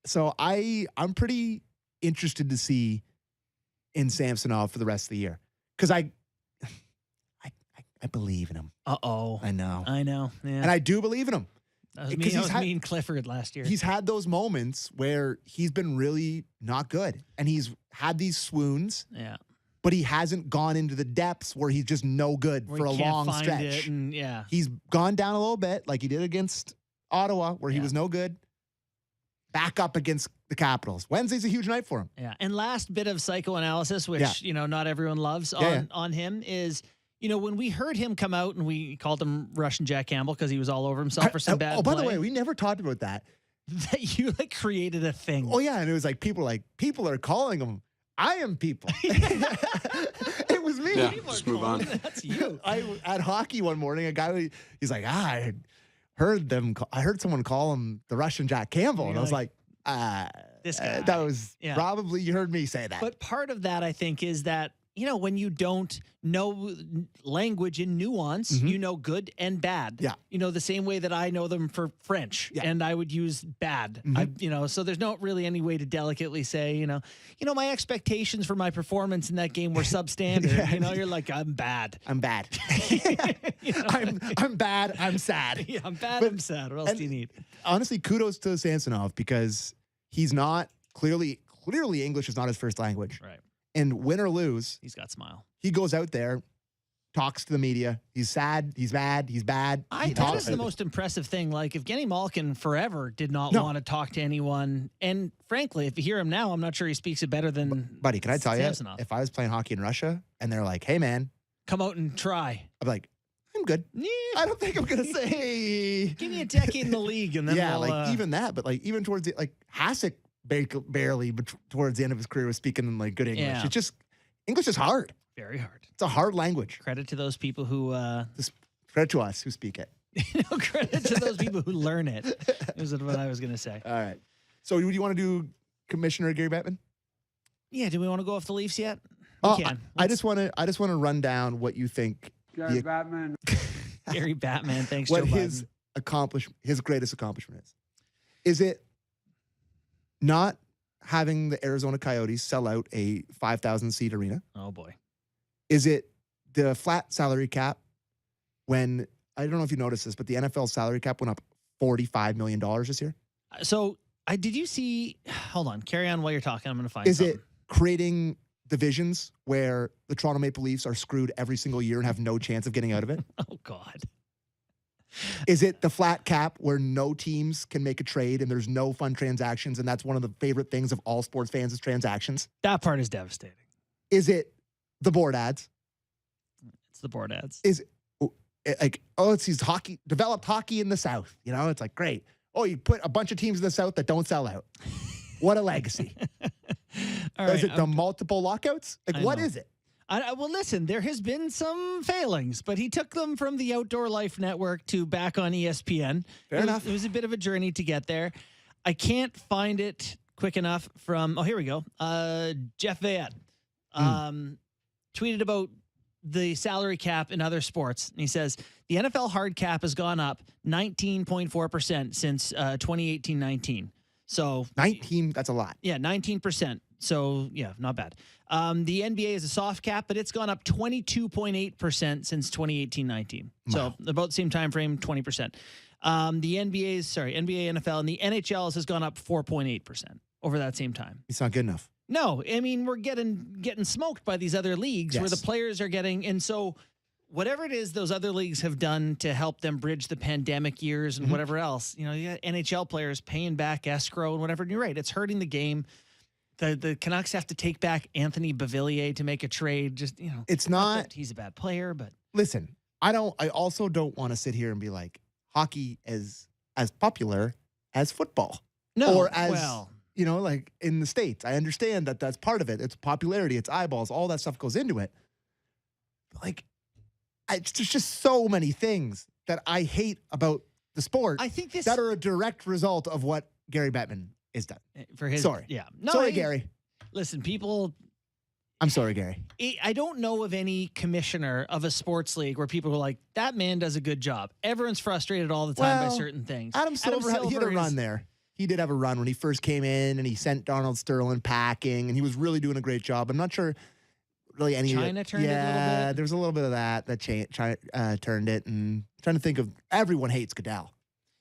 So I'm pretty interested to see in Samsonov for the rest of the year, because I believe in him. I know. Yeah. And I do believe in him. That was me and Clifford last year. He's had those moments where he's been really not good, and he's had these swoons. Yeah. But he hasn't gone into the depths where he's just no good for a long stretch. He's gone down a little bit, like he did against Ottawa, where he was no good. Back up against the Capitals. Wednesday's a huge night for him. Yeah. And last bit of psychoanalysis, which, not everyone loves on him, is, when we heard him come out and we called him Russian Jack Campbell because he was all over himself for some bad play. By the way, we never talked about that. That you created a thing. Oh, yeah. And it was people are calling him, I am people. It was me. Yeah, let's move on. That's you. At hockey one morning, a guy, he's like, I heard someone call him the Russian Jack Campbell. And I was like, this guy. That was probably, you heard me say that. But part of that, I think, is that, when you don't know language and nuance, you know good and bad. Yeah. The same way that I know them for French, and I would use bad. So there's not really any way to delicately say, my expectations for my performance in that game were substandard. You're like, I'm bad. I'm bad. I'm bad. I'm sad. Yeah, I'm bad. I'm sad. What else do you need? Honestly, kudos to Samsonov, because he's not clearly English is not his first language. Right. And win or lose, He's got smile. he goes out there, talks to the media. He's sad. He's mad. He's bad. That is the most impressive thing. Like, if Genny Malkin forever did not want to talk to anyone, and frankly, if you hear him now, I'm not sure he speaks it better than Buddy, can I tell you, Samsonov. if I was playing hockey in Russia and they're like, hey, man, Come out and try. I'm like, I'm good. Yeah. I don't think I'm going to say. Give me a decade in the league, and then Yeah, we'll, like even that, but like even towards the, like Hasek barely, but towards the end of his career was speaking in like good English. Yeah. It's just, English is hard. very hard. It's a hard language. Credit to those people who Credit to us who speak it. credit to those people who learn it. Is what I was going to say. All right. So do you want to do Commissioner Gary Bettman? Yeah, do we want to go off the Leafs yet? Oh, We can. I just want to run down what you think Gary Batman. Gary Batman, thanks what Joe his Biden. his greatest accomplishment is. Is it not having the Arizona Coyotes sell out a 5,000 seat arena? Oh boy. Is it the flat salary cap when, I don't know if you noticed this, but the NFL salary cap went up $45 million this year? So did you see, hold on, carry on while you're talking. I'm going to find Is something. it creating divisions where the Toronto Maple Leafs are screwed every single year and have no chance of getting out of it? Oh God. Is it the flat cap where no teams can make a trade and there's no fun transactions, and that's one of the favorite things of all sports fans is transactions? That part is devastating. Is it the board ads? It's the board ads. Is it like, oh, it's these developed hockey in the South. You know, it's like, great. Oh, you put a bunch of teams in the South that don't sell out. What a legacy. All Is right, it the multiple lockouts? Like, what know. is it? Well, listen, there has been some failings, but he took them from the Outdoor Life Network to back on ESPN. Fair enough. It was a bit of a journey to get there. I can't find it quick enough from, here we go. Jeff Vayette tweeted about the salary cap in other sports. And he says, the NFL hard cap has gone up 19.4% since 2018-19. So 19, that's a lot. yeah, 19%. So, yeah, not bad. The NBA is a soft cap, but it's gone up 22.8% since 2018-19. So, about the same time frame, 20%. The NBA, NFL, and the NHL has gone up 4.8% over that same time. It's not good enough. No, I mean, we're getting smoked by these other leagues where the Yes. players are getting, and so whatever it is those other leagues have done to help them bridge the pandemic years and whatever else, you got NHL players paying back escrow and whatever. And you're right, it's hurting the game. The Canucks have to take back Anthony Beauvillier to make a trade. Just, It's not not. that he's a bad player, but Listen, I also don't want to sit here and be like, hockey is as popular as football. no. Or as, well, like in the States. I understand that that's part of it. It's popularity, it's eyeballs, all that stuff goes into it. But like, there's just so many things that I hate about the sport I think this that are a direct result of what Gary Bettman has done. for his. Sorry. Yeah. No, Sorry, Gary. Listen, people. I'm sorry, Gary. I don't know of any commissioner of a sports league where people are like, that man does a good job. Everyone's frustrated all the time by Well, certain things. Adam Silver, he had a run there. He did have a run when he first came in, and he sent Donald Sterling packing, and he was really doing a great job. I'm not sure really any China turned it a little bit? there was a little bit of that China turned it, and I'm trying to think of, everyone hates Goodell.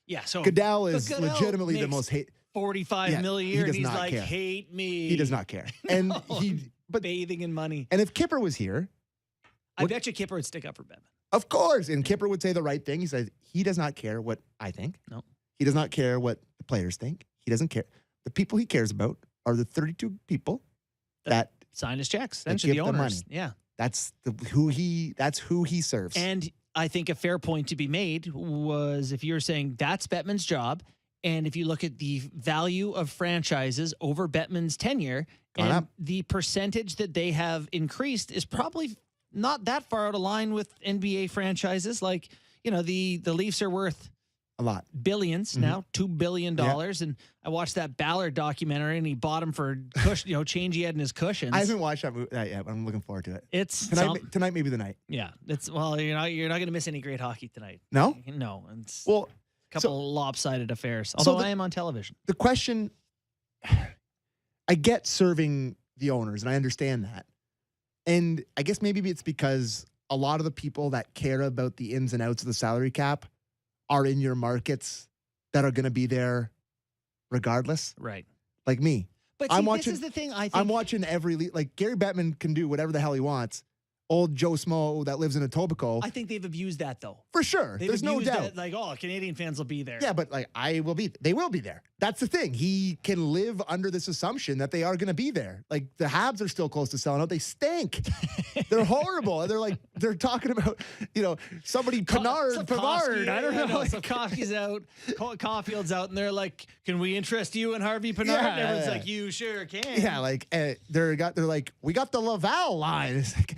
Yeah, so Goodell is Goodell legitimately the makes most hate. 45 million a year, he and does he's not like, care. hate me. He does not care. And No, but bathing in money. and if Kyper was here, I bet you Kyper would stick up for Bettman. of course, and Kyper would say the right thing. He says he does not care what I think. No. He does not care what the players think. He doesn't care. The people he cares about are the 32 people that Sign his checks. That Essentially, the give the owners. money. Yeah. that's who he serves. And I think a fair point to be made was if you're saying that's Bettman's job, and if you look at the value of franchises over Bettman's tenure, Gone and up. the percentage that they have increased is probably not that far out of line with NBA franchises. Like, the Leafs are worth a lot. billions now, $2 billion. And I watched that Ballard documentary, and he bought him for change he had in his cushions. I haven't watched that yet, but I'm looking forward to it. It's Tonight, maybe the night. yeah. It's you're not going to miss any great hockey tonight. No? No. It's Well, a couple lopsided affairs. so Although I am on television. the question, I get serving the owners, and I understand that. And I guess maybe it's because a lot of the people that care about the ins and outs of the salary cap are in your markets that are going to be there regardless, Right. like me. But see, this is the thing. I think I'm watching every like Gary Bettman can do whatever the hell he wants. Old Joe Smo that lives in Etobicoke. I think they've abused that though. For sure. There's no doubt. It, like, oh, Canadian fans will be there. Yeah, but like they will be there. That's the thing. He can live under this assumption that they are going to be there. Like the Habs are still close to selling out. They stink. They're horrible. They're talking about, somebody Pavard. I don't know. So Coffey's out, Caulfield's out, and they're like, "Can we interest you in Harvey Pinard?" Yeah, and everyone's like, "You sure can." Yeah, like they're like, we got the Laval line. It's like,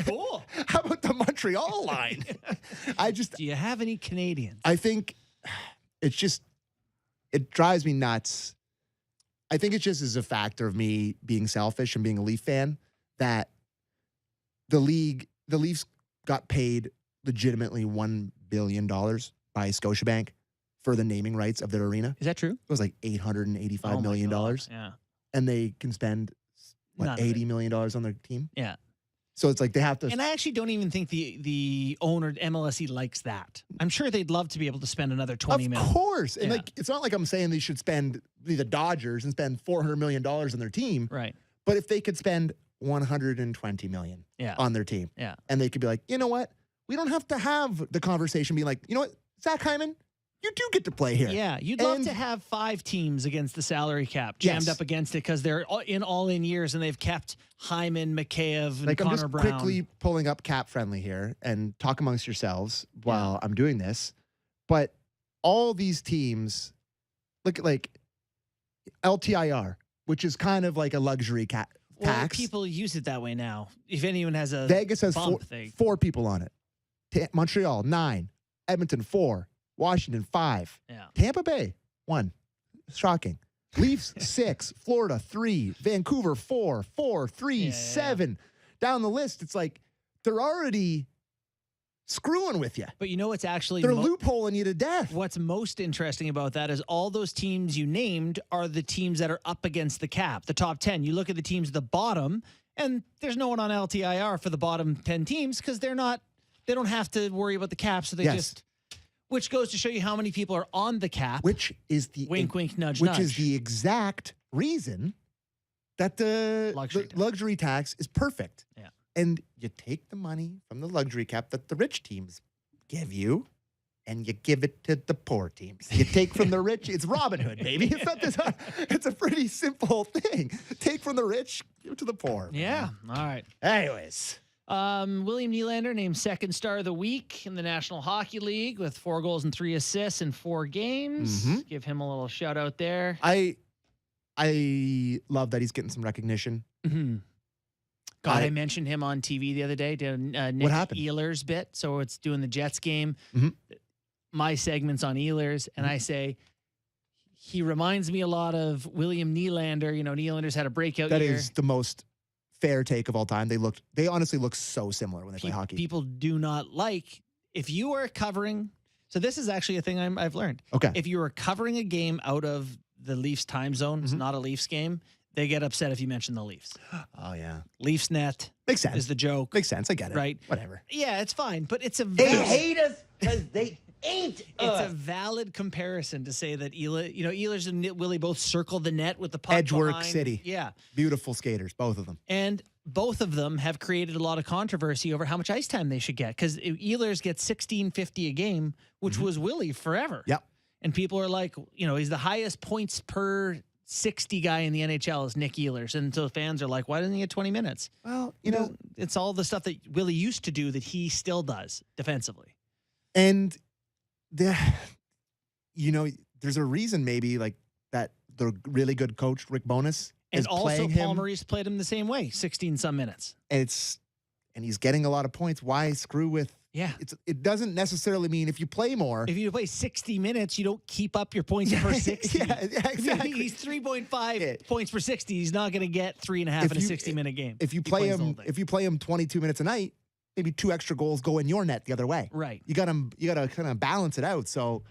cool. How about the Montreal line? Do you have any Canadians? I think it drives me nuts. I think it just is a factor of me being selfish and being a Leaf fan that the Leafs got paid legitimately $1 billion by Scotiabank for the naming rights of their arena. Is that true? It was like $885 million. Yeah. And they can spend $80 million on their team. Yeah. So it's like they have to. And I actually don't even think the owner MLSE likes that. I'm sure they'd love to be able to spend another $20 million. Of course. And it's not like I'm saying they should be the Dodgers and spend $400 million on their team. Right. But if they could spend $120 million on their team. Yeah. And they could be like, you know what? We don't have to have the conversation being like, you know what, Zach Hyman, you do get to play here. Yeah, you'd love to have 5 teams against the salary cap jammed up against it because they're all-in years and they've kept Hyman, Mikheyev, and Connor I'm just Brown. quickly pulling up Cap Friendly here and talk amongst yourselves while I'm doing this. But all these teams, look at like LTIR, which is kind of like a luxury tax. People use it that way now. If anyone has a Vegas has bump, four people on it. Montreal, 9. Edmonton, 4. Washington, 5. Yeah. Tampa Bay, 1. Shocking. Leafs, 6. Florida, 3. Vancouver, 4. 4, 3, 7. Down the list, it's like they're already screwing with you. But you know what's actually... They're loopholing you to death. What's most interesting about that is all those teams you named are the teams that are up against the cap, the top 10. You look at the teams at the bottom, and there's no one on LTIR for the bottom 10 teams because they don't have to worry about the cap, so they just... Which goes to show you how many people are on the cap. Which is the wink, wink, nudge, which nudge. is the exact reason that the luxury tax is perfect. Yeah. And you take the money from the luxury cap that the rich teams give you, and you give it to the poor teams. You take from the rich. It's Robin Hood, baby. It's not this hard. It's a pretty simple thing. Take from the rich, give it to the poor. Yeah. All right. Anyways. William Nylander named second star of the week in the National Hockey League with 4 goals and 3 assists in 4 games. Mm-hmm. Give him a little shout out there. I love that he's getting some recognition. Mm-hmm. I mentioned him on TV the other day, doing Nick Ehlers' bit. So it's doing the Jets game. Mm-hmm. My segment's on Ehlers, and I say he reminds me a lot of William Nylander. You know, Nylander's had a breakout year. That is the most fair take of all time. They honestly look so similar when they play hockey. People do not like, if you are covering, so this is actually a thing I've learned. Okay. If you are covering a game out of the Leafs time zone, it's not a Leafs game, they get upset if you mention the Leafs. Oh, yeah. Leafs net. Makes sense. Is the joke. Makes sense. I get it. Right. Whatever. Yeah, it's fine. But it's a They hate us because they ain't us. It's a valid comparison to say that Ehlers and Willie both circle the net with the puck Edgework behind. City. Yeah. Beautiful skaters, both of them. And both of them have created a lot of controversy over how much ice time they should get because Ehlers gets $16.50 a game, which was Willie forever. Yep. And people are like, he's the highest points per 60 guy in the NHL is Nick Ehlers. And so fans are like, why doesn't he get 20 minutes? Well, it's all the stuff that Willie used to do that he still does defensively. And there's a reason maybe like that the really good coach, Rick Bowness, and is also playing Paul him. Maurice played him the same way, 16 some minutes. And he's getting a lot of points. Why screw with? Yeah. It doesn't necessarily mean if you play more. If you play 60 minutes, you don't keep up your points per 60. Yeah, exactly. He's 3.5 points per 60. He's not going to get 3.5 in a 60-minute game. If you play him 22 minutes a night, maybe 2 extra goals go in your net the other way. Right. You got to kind of balance it out. So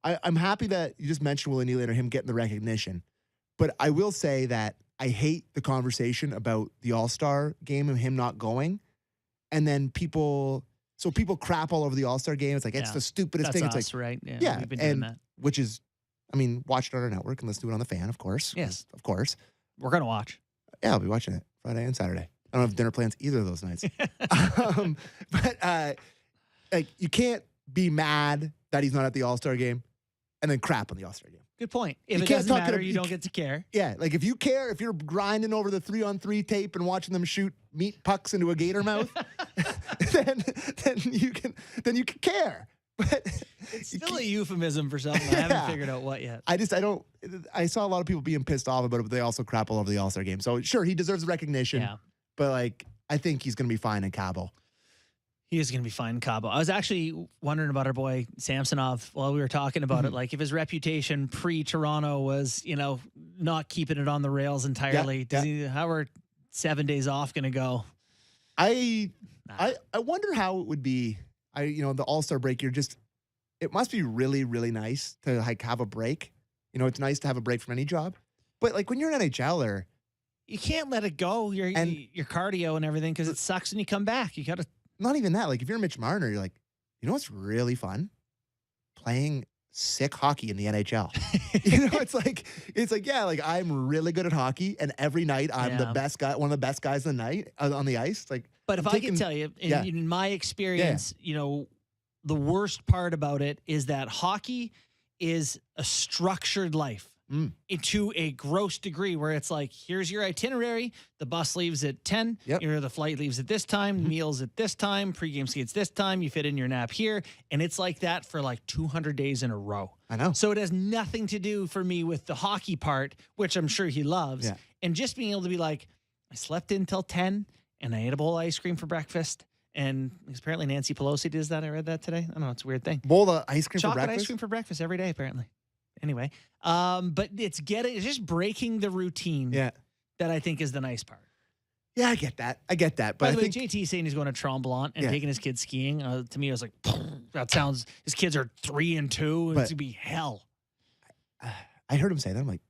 I'm happy that you just mentioned Willie Nylander, him getting the recognition. But I will say that I hate the conversation about the All-Star game and him not going. And then people crap all over the All-Star game. It's like, it's the stupidest thing. That's it's us, like, right? Yeah, yeah, we've been doing that. Which is, watch it on our network and let's do it on the Fan, of course. Yes. Of course. We're going to watch. Yeah, I'll be watching it Friday and Saturday. I don't have dinner plans either of those nights. But like, you can't be mad that he's not at the All-Star game and then crap on the All-Star game. Good point. If You it can't doesn't talk matter, to- you don't get to care. Yeah, like if you care, if you're grinding over the 3-on-3 tape and watching them shoot meat pucks into a gator mouth, then you can care. But It's still a euphemism for something. I haven't figured out what yet. I saw a lot of people being pissed off about it, but they also crap all over the All-Star game. So sure, he deserves recognition. Yeah. But like, I think he's going to be fine in Cabo. He is going to be fine in Cabo. I was actually wondering about our boy Samsonov while we were talking about it. Like if his reputation pre-Toronto was, not keeping it on the rails entirely, how are 7 days off going to go? I wonder how it would be. The All-Star break, it must be really, really nice to like have a break. It's nice to have a break from any job. But like when you're an NHLer, You can't let it go, your cardio and everything, because it sucks when you come back. You got to. not even that. Like if you're Mitch Marner, you're like, what's really fun? Playing sick hockey in the NHL. It's like, yeah, like I'm really good at hockey, and every night I'm the best guy, one of the best guys on the night on the ice. Like, But if I can tell you, in my experience, the worst part about it is that hockey is a structured life to a gross degree where it's like, here's your itinerary. The bus leaves at 10. The flight leaves at this time. Meals at this time. Pregame skates this time. You fit in your nap here. And it's like that for like 200 days in a row. I know. So it has nothing to do for me with the hockey part, which I'm sure he loves. Yeah. And just being able to be like, I slept in till 10 and I ate a bowl of ice cream for breakfast. And apparently Nancy Pelosi does that. I read that today. I don't know. It's a weird thing. Bowl of ice cream Chocolate for breakfast? ice cream for breakfast every day, apparently. Anyway, but it's just breaking the routine that I think is the nice part. Yeah, I get that. But By I the way, think JT saying he's going to Tremblant and taking his kids skiing. To me, I was like, that sounds, his kids are 3 and 2. It's going to be hell. I heard him say that. I'm like,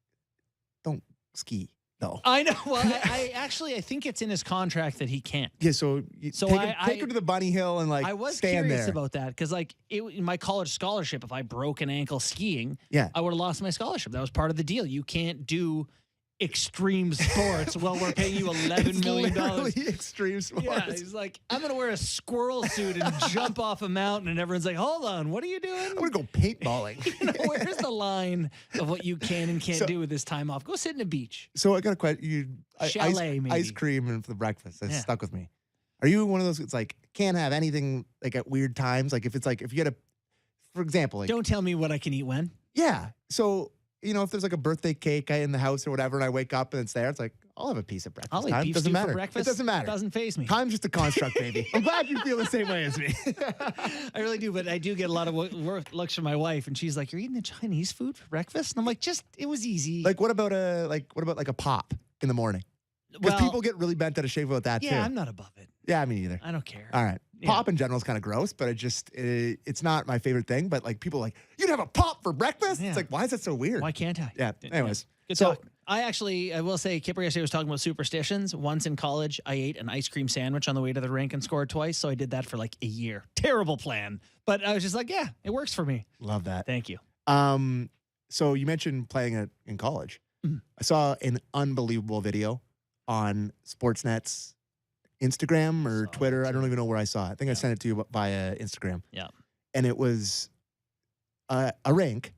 don't ski. No. I know. Well, I think it's in his contract that he can't. Yeah, so take her to the bunny hill and like I was stand curious there. about that because like in my college scholarship, if I broke an ankle skiing, I would have lost my scholarship. That was part of the deal. You can't do extreme sports. Well, we're paying you $11 million. Literally extreme sports. Yeah, he's like, I'm gonna wear a squirrel suit and jump off a mountain, and everyone's like, hold on, what are you doing? I'm gonna go paintballing. Where's the line of what you can and can't do with this time off? Go sit in a beach. So I got a question. Chalet, maybe. Ice cream for the breakfast. That stuck with me. Are you one of those? It's like can't have anything like at weird times. Like if it's like if you get for example, like don't tell me what I can eat when. Yeah. So if there's like a birthday cake in the house or whatever, and I wake up and it's there, it's like I'll have a piece of breakfast. I'll eat beef doesn't stew matter. for breakfast. It doesn't matter. It doesn't faze me. Time's just a construct, baby. I'm glad you feel the same way as me. I really do, but I do get a lot of looks from my wife, and she's like, "You're eating the Chinese food for breakfast?" And I'm like, it was easy." Like what about a pop in the morning? Because people get really bent out of shape about that too. Yeah, I'm not above it. Yeah, me neither. I don't care. All right. Pop in general is kind of gross, but it's not my favorite thing. But like people are like, you'd have a pop for breakfast? Yeah. It's like, why is that so weird? Why can't I? Yeah. Anyways. Good talk. I will say, Kyper yesterday was talking about superstitions. Once in college, I ate an ice cream sandwich on the way to the rink and scored twice. So I did that for like a year. Terrible plan. But I was just like, yeah, it works for me. Love that. Thank you. So you mentioned playing it in college. I saw an unbelievable video on Sportsnet's Instagram or Twitter. I don't even know where I saw it. I think I sent it to you via Instagram. Yeah. And it was a rink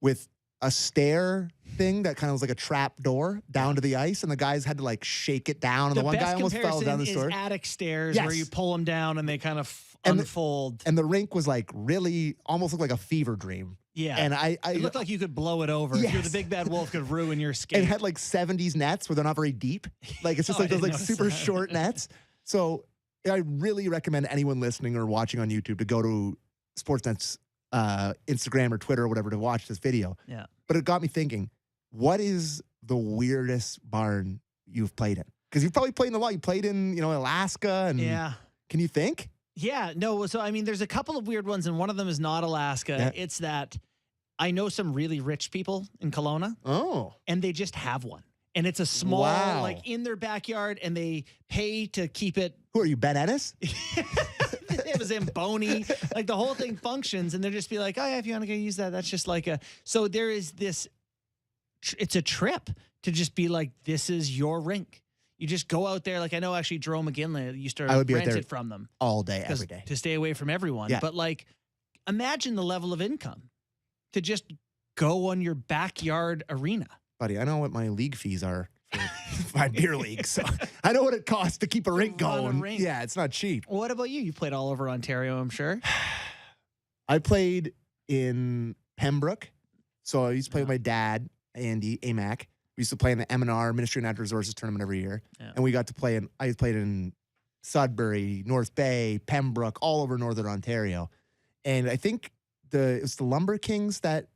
with a stair thing that kind of was like a trap door down to the ice, and the guys had to like shake it down, and the one guy almost fell down the is store. Attic stairs where you pull them down and they kind of unfold. And the rink was like really almost looked like a fever dream. Yeah. And it looked like you could blow it over. If you're the big bad wolf, could ruin your skate. It had like 70s nets where they're not very deep. Like it's just like those like super short nets. So I really recommend anyone listening or watching on YouTube to go to Sportsnet's Instagram or Twitter or whatever to watch this video. Yeah. But it got me thinking, what is the weirdest barn you've played in? Because you've probably played in a lot. You played in, Alaska. And can you think? Yeah, no. So, I mean, there's a couple of weird ones, and one of them is not Alaska. Yeah. It's that I know some really rich people in Kelowna. Oh. And they just have one. And it's a small, like in their backyard, and they pay to keep it. Who are you, Ben Ennis? It was Zamboni. Like the whole thing functions, and they'll just be like, oh, yeah, if you want to go use that, that's just like a. So there is this, it's a trip to just be like, this is your rink. You just go out there. Like, I know actually Jerome McGinley used to I would be out rent there it from them all day, every day. to stay away from everyone. Yeah. But like, imagine the level of income to just go on your backyard arena. Buddy, I know what my league fees are for my beer league, so I know what it costs to keep a rink run a going. rink. Yeah, it's not cheap. What about you? You played all over Ontario, I'm sure. I played in Pembroke, so I used to play with my dad, Andy Amac. We used to play in the M&R Ministry of Natural Resources tournament every year, and we got to play in. I played in Sudbury, North Bay, Pembroke, all over Northern Ontario, and I think it was the Lumber Kings that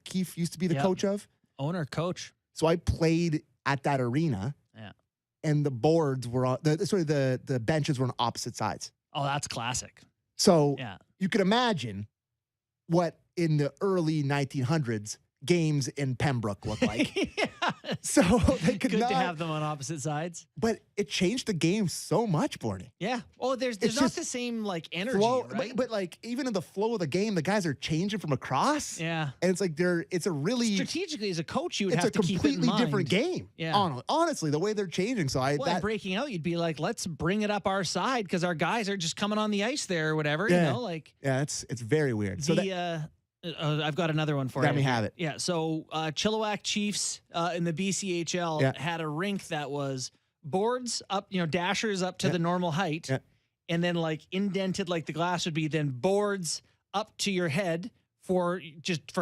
Keith used to be the coach of. Owner, coach. So I played at that arena, and the boards were on. The benches were on opposite sides. Oh, that's classic. So you could imagine what in the early 1900s games in Pembroke looked like. So they could Good not to have them on opposite sides. But it changed the game so much, Bourne. Yeah. Oh, there's It's not just the same like energy, Flow, right? but like even in the flow of the game, the guys are changing from across. Yeah. And it's like it's a really strategically as a coach, you would it's have a to keep it in completely mind. different game. Yeah. Honestly, the way they're changing. So and breaking out, you'd be like, let's bring it up our side because our guys are just coming on the ice there or whatever. You know, like it's very weird. So I've got another one for you. Let me have it. Yeah. So Chilliwack Chiefs in the BCHL had a rink that was boards up, dashers up to the normal height, and then like indented like the glass would be, then boards up to your head for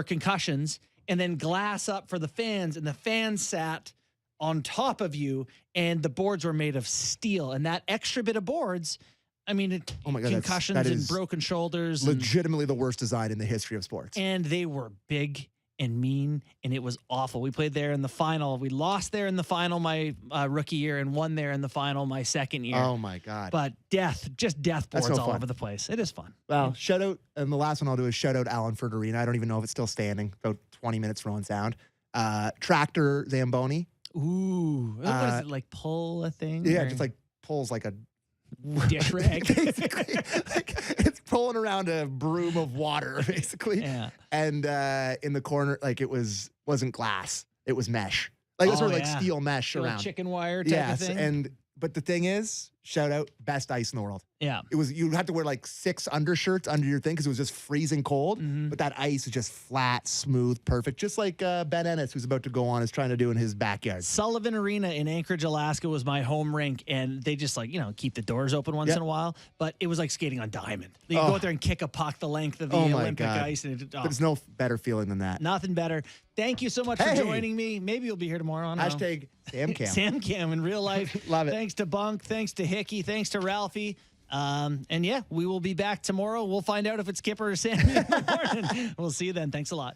concussions, and then glass up for the fans, and the fans sat on top of you, and the boards were made of steel, and that extra bit of boards. I mean, oh my God, concussions that and is broken shoulders. legitimately the worst design in the history of sports. And they were big and mean, and it was awful. We played there in the final. We lost there in the final my rookie year and won there in the final my second year. Oh, my God. But death boards no all fun. over the place. It is fun. Well, shout out, and the last one I'll do is shout out Allenford Arena. I don't even know if it's still standing, about 20 minutes rolling sound. Tractor Zamboni. Ooh. What is it, like pull a thing? Yeah, or just like pulls like a dish rag. basically. Like, it's pulling around a broom of water, basically. Yeah. And in the corner, like it wasn't glass. It was mesh. Like it was sort of like steel mesh Like around. chicken wire type of thing. But the thing is, shout out, best ice in the world. Yeah. It was, you had to wear like 6 undershirts under your thing because it was just freezing cold. But that ice is just flat, smooth, perfect. Just like Ben Ennis, who's about to go on, is trying to do in his backyard. Sullivan Arena in Anchorage, Alaska was my home rink, and they just keep the doors open once in a while. But it was like skating on diamond. You go out there and kick a puck the length of the Olympic ice. And There's no better feeling than that. Nothing better. Thank you so much for joining me. Maybe you'll be here tomorrow. I don't know. Hashtag Sam Cam. Sam Cam in real life. Love it. Thanks to Bunk. Thanks to Hickey. Thanks to Ralphie. And yeah, we will be back tomorrow. We'll find out if it's Kyper or Sam in the morning. We'll see you then. Thanks a lot.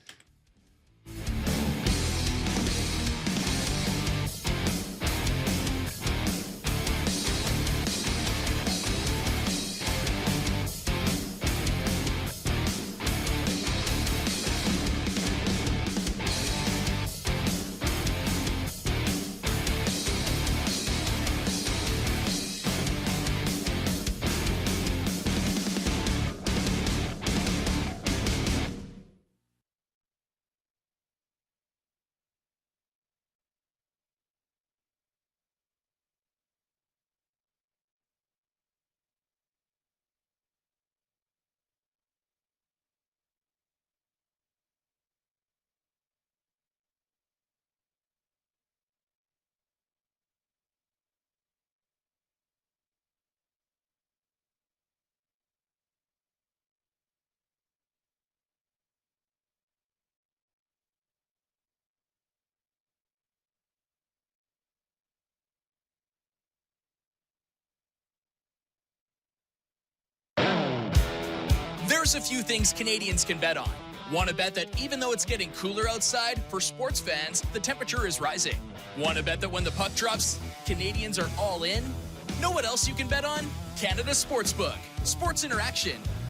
There's a few things Canadians can bet on. Want to bet that even though it's getting cooler outside, for sports fans, the temperature is rising? Want to bet that when the puck drops, Canadians are all in? Know what else you can bet on? Canada Sportsbook. Sports interaction,